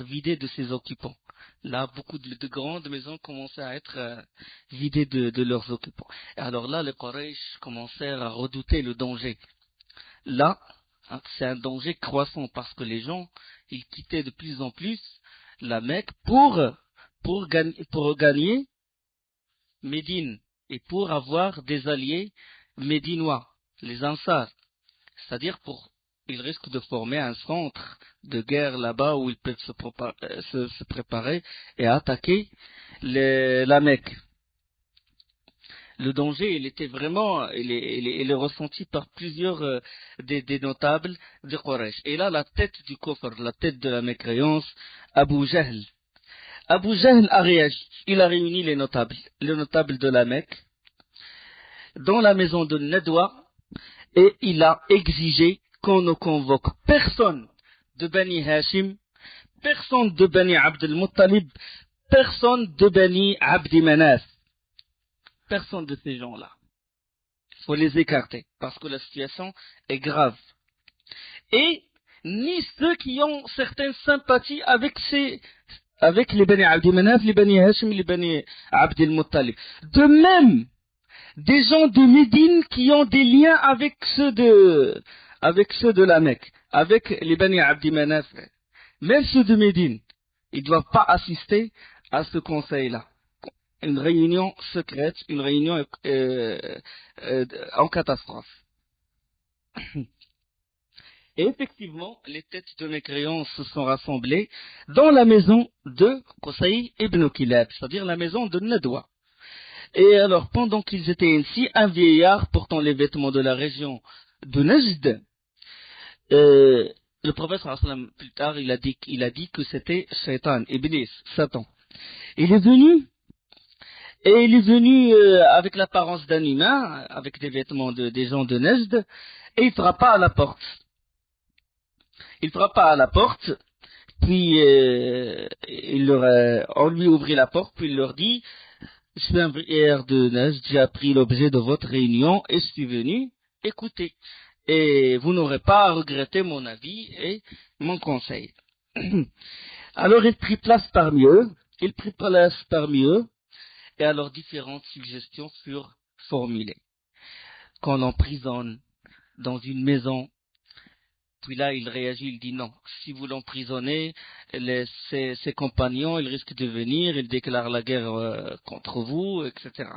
vidées de ses occupants. Là, beaucoup de grandes maisons commençaient à être vidées de leurs occupants. Et alors là, les Quraysh commencèrent à redouter le danger. Là, c'est un danger croissant parce que les gens, ils quittaient de plus en plus la Mecque pour gagner Médine et pour avoir des alliés médinois, les Ansar. C'est-à-dire ils risquent de former un centre de guerre là-bas où ils peuvent se préparer et attaquer la Mecque. Le danger, il était vraiment, il est ressenti par plusieurs des notables de Quraysh. Et là, la tête du kufr, la tête de la mécréance, Abu Jahl. Abu Jahl a réagi. Il a réuni les notables de la Mecque dans la maison de Nadwa et il a exigé qu'on ne convoque personne de Bani Hashim, personne de Bani Abd al-Muttalib, personne de Bani Abdi Manaf. Personne de ces gens-là. Il faut les écarter parce que la situation est grave. Et ni ceux qui ont certaines sympathies avec les Bani Abdi Manaf, les Bani Hashim, les Bani Abd al-Muttalib. De même, des gens de Médine qui ont des liens avec ceux de la Mecque, avec les Bani Abdi Manaf, même ceux de Médine, ils ne doivent pas assister à ce conseil-là. Une réunion secrète, une réunion en catastrophe. Et effectivement, les têtes de mécréants se sont rassemblées dans la maison de Qusay ibn Kilab, c'est-à-dire la maison de Nadwa. Et alors, pendant qu'ils étaient ainsi, un vieillard portant les vêtements de la région de Najd, euh, le prophète sallallahu alayhi wa sallam, plus tard, il a dit que c'était Shaitan, Iblis, Satan. Il est venu, et il est venu avec l'apparence d'un humain, avec des vêtements des gens de Najd, et il frappa à la porte. Il frappa à la porte, puis on lui ouvrit la porte, puis il leur dit: je suis un prière de Najd, j'ai appris l'objet de votre réunion et je suis venu écouter. Et vous n'aurez pas à regretter mon avis et mon conseil. Alors il prit place parmi eux, et alors différentes suggestions furent formulées. Qu'on l'emprisonne dans une maison. Puis là, il réagit, il dit non. Si vous l'emprisonnez, ses compagnons, ils risquent de venir, ils déclarent la guerre contre vous, etc.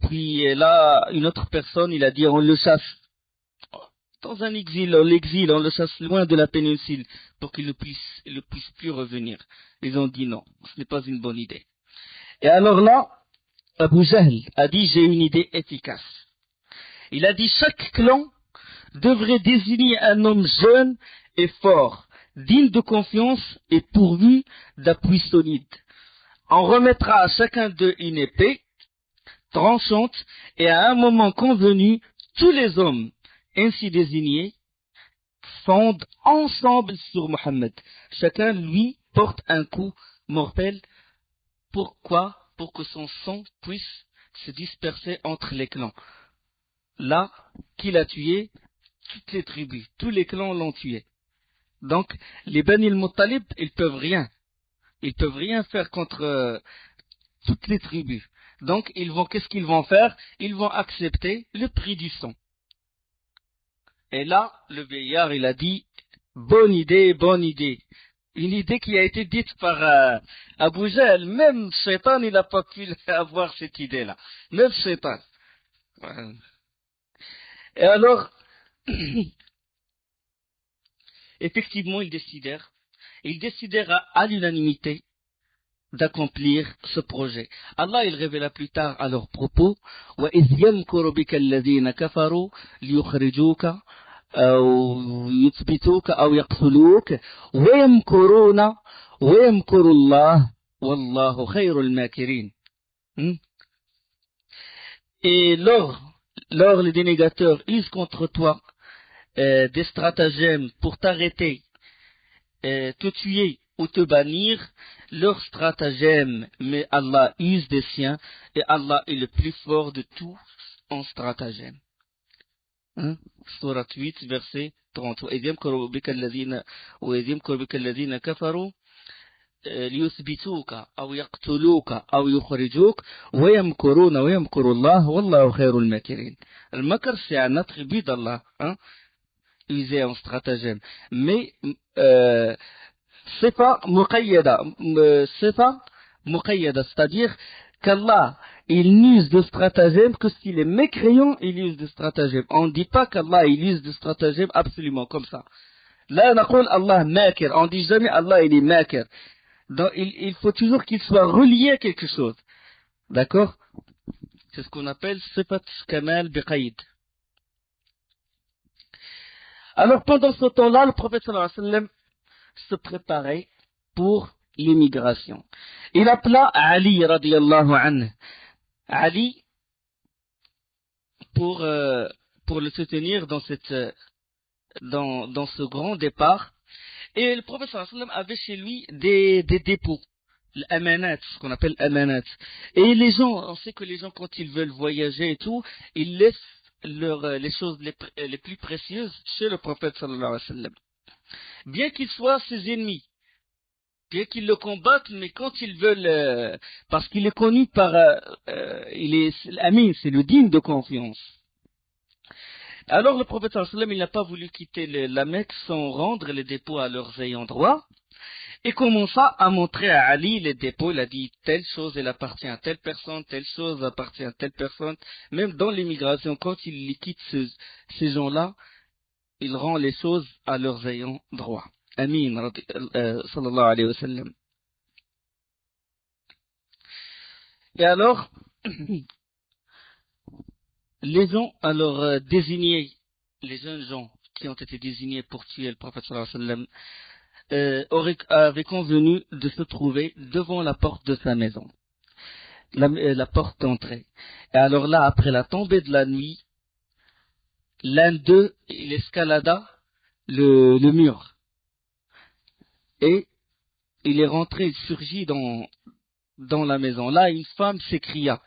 Puis là, une autre personne, il a dit on le chasse dans un exil, on le chasse loin de la péninsule pour qu'il ne puisse plus revenir. Ils ont dit non, ce n'est pas une bonne idée. Et alors là, Abu Jahl a dit j'ai une idée efficace. Il a dit chaque clan devrait désigner un homme jeune et fort, digne de confiance et pourvu d'appui solide. On remettra à chacun d'eux une épée tranchante et à un moment convenu, tous les hommes ainsi désignés fondent ensemble sur Mohammed. Chacun, lui, porte un coup mortel. Pourquoi? Pour que son sang puisse se disperser entre les clans. Là, qui l'a tué? Toutes les tribus, tous les clans l'ont tué. Donc, les Bani al-Muttalib, ils peuvent rien faire contre toutes les tribus. Donc, qu'est-ce qu'ils vont faire? Ils vont accepter le prix du sang. Et là, le vieillard, il a dit, bonne idée. Une idée qui a été dite par Abu Jahl. Même Shaitan, il n'a pas pu avoir cette idée-là. Même Shaitan. Et alors, effectivement, ils décidèrent à l'unanimité d'accomplir ce projet. Allah, il révéla plus tard à leur propos: وَإِذْ يَمْكُرُ بِكَ الَّذِينَ كَفَرُوا لِيُخْرِجُوكَ أو يثبتوك أو يقتلوك ويمكر الله والله خير الماكرين. Et lors les dénégateurs usent contre toi des stratagèmes pour t'arrêter, te tuer ou te bannir, leur stratagème, mais Allah use des siens, et Allah est le plus fort de tous en stratagème. Surat 8, verset 30. وإذ يمكر بك الذين كفروا ليثبتوك أو يقتلوك أو يخرجوك ويمكر الله والله خير الماكرين. Le makr, c'est un attribut d'Allah, usé en stratagème. Mais sifa muqayyada, c'est-à-dire qu'Allah, il n'use de stratagème que s'il est mécréant, il use de stratagème. On ne dit pas qu'Allah, il use de stratagème absolument comme ça. Là, Allah makir. On ne dit jamais Allah, il est makir. Donc, il faut toujours qu'il soit relié à quelque chose. D'accord? C'est ce qu'on appelle sifat kamal biqaïd. Alors, pendant ce temps-là, le prophète sallallahu alayhi wa sallam se préparait pour l'immigration. Il appela Ali radiyallahu anhu. Ali, pour le soutenir dans ce grand départ. Et le prophète sallallahu alayhi wa sallam avait chez lui des dépôts, l'amanat, ce qu'on appelle amanat. Et les gens, on sait que les gens, quand ils veulent voyager et tout, ils laissent les choses les plus précieuses chez le prophète sallallahu alayhi wa sallam. Bien qu'ils soient ses ennemis, bien qu'ils le combattent, mais quand ils veulent, parce qu'il est connu il est l'ami, c'est le digne de confiance. Alors le prophète sallallahu alayhi wa sallam, il n'a pas voulu quitter la Mecque sans rendre les dépôts à leurs ayants droit, et commença à montrer à Ali les dépôts. Il a dit telle chose elle appartient à telle personne, telle chose appartient à telle personne. Même dans l'immigration, quand il quitte ces gens-là, il rend les choses à leurs ayants droit. Amin, sallallahu alayhi wa sallam. Et alors, les gens alors désignés les jeunes gens qui ont été désignés pour tuer le prophète sallallahu alayhi wa sallam avaient convenu de se trouver devant la porte de sa maison, la porte d'entrée. Et alors là, après la tombée de la nuit, l'un d'eux, il escalada le mur. Et il est rentré, il surgit dans la maison. Là, une femme s'écria.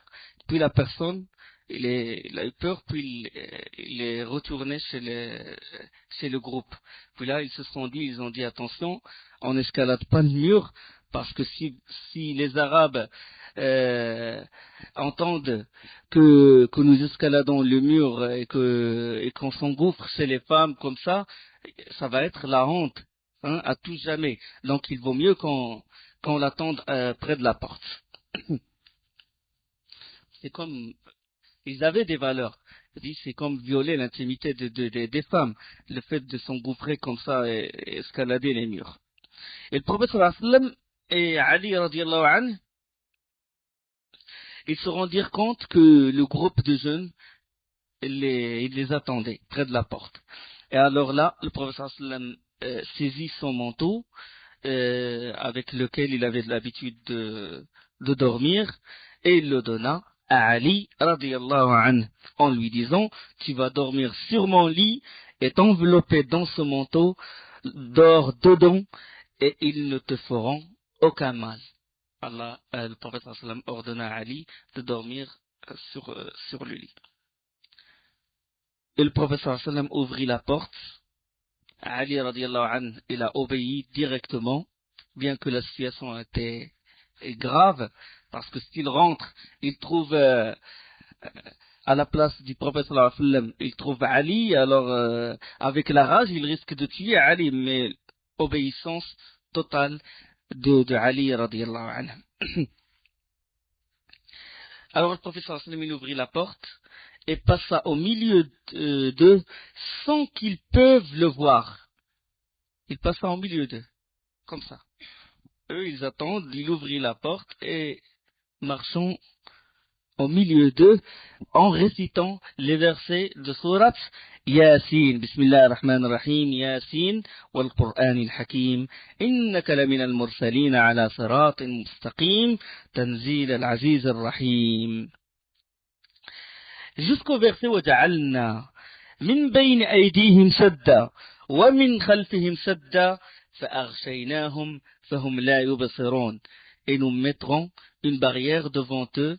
Puis la personne, il a eu peur, puis il est retourné chez le groupe. Puis là, ils ont dit attention, on n'escalade pas le mur, parce que si les Arabes entendent que nous escaladons le mur et qu'on s'engouffre chez les femmes comme ça va être la honte, hein, à tout jamais. Donc il vaut mieux qu'on l'attende près de la porte. C'est comme ils avaient des valeurs. C'est comme violer l'intimité des femmes, le fait de s'engouffrer comme ça et escalader les murs. Et le prophète sallallahu alayhi wa sallam et Ali radiallahu anhu, ils se rendirent compte que le groupe de jeunes, il les attendait près de la porte. Et alors là, le prophète sallallahu alayhi wa sallam saisit son manteau, avec lequel il avait l'habitude de dormir, et il le donna à Ali radiallahu anhu, en lui disant, tu vas dormir sur mon lit et t'envelopper dans ce manteau, dors dedans et ils ne te feront aucun mal. Le prophète sallallahu alayhi wa sallam ordonna à Ali de dormir sur le lit. Et le prophète sallallahu alayhi wa sallam ouvrit la porte. Ali radiallahu anhu, il a obéi directement, bien que la situation était grave, parce que s'il rentre, il trouve à la place du prophète sallallahu alayhi wa sallam, il trouve Ali, alors avec la rage, il risque de tuer Ali, mais obéissance totale de Ali radiallahu anhu. Alors le prophète sallallahu alayhi wa sallam, il ouvrit la porte et passa au milieu d'eux sans qu'ils peuvent le voir. Il passa au milieu d'eux, comme ça. Eux, ils attendent, il ouvrit la porte et marchons au milieu d'eux en récitant les versets de sourate Yasin. Bismillah ar-Rahman ar-Rahim. Yasin wal Qur'an al-Hakim. Innaka lamina al-mursalin ala siratin mustaqim. Tanzil al-Aziz ar-Rahim. Jusqu'au verset وَجَعَلْنَا مِنْ بَيْنِ أَيْدِيهِمْ سَدًّا وَمِنْ خَلْفِهِمْ سَدًّا فَأَغْشَيْنَاهُمْ فَهُمْ لَا يُبْصِرُونَ. Et nous mettrons une barrière devant eux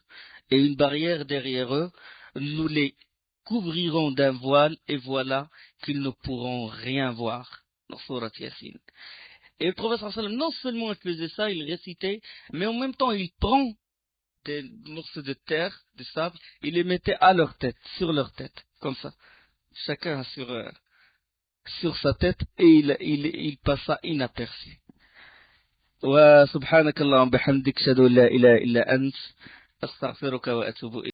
et une barrière derrière eux. Nous les couvrirons d'un voile et voilà qu'ils ne pourront rien voir. Dans Surat Yasin. Et le prophète sallallahu alayhi wa sallam, non seulement il faisait ça, il récitait, mais en même temps il prend des morceaux de terre, de sable, il les mettait à leur tête, sur leur tête, comme ça. Chacun sur sa tête, et il passa inaperçu. Wa subhanakallahumma bihamdik, shadu la ilaha illa ant, astaghfiruka wa atubu ilayk.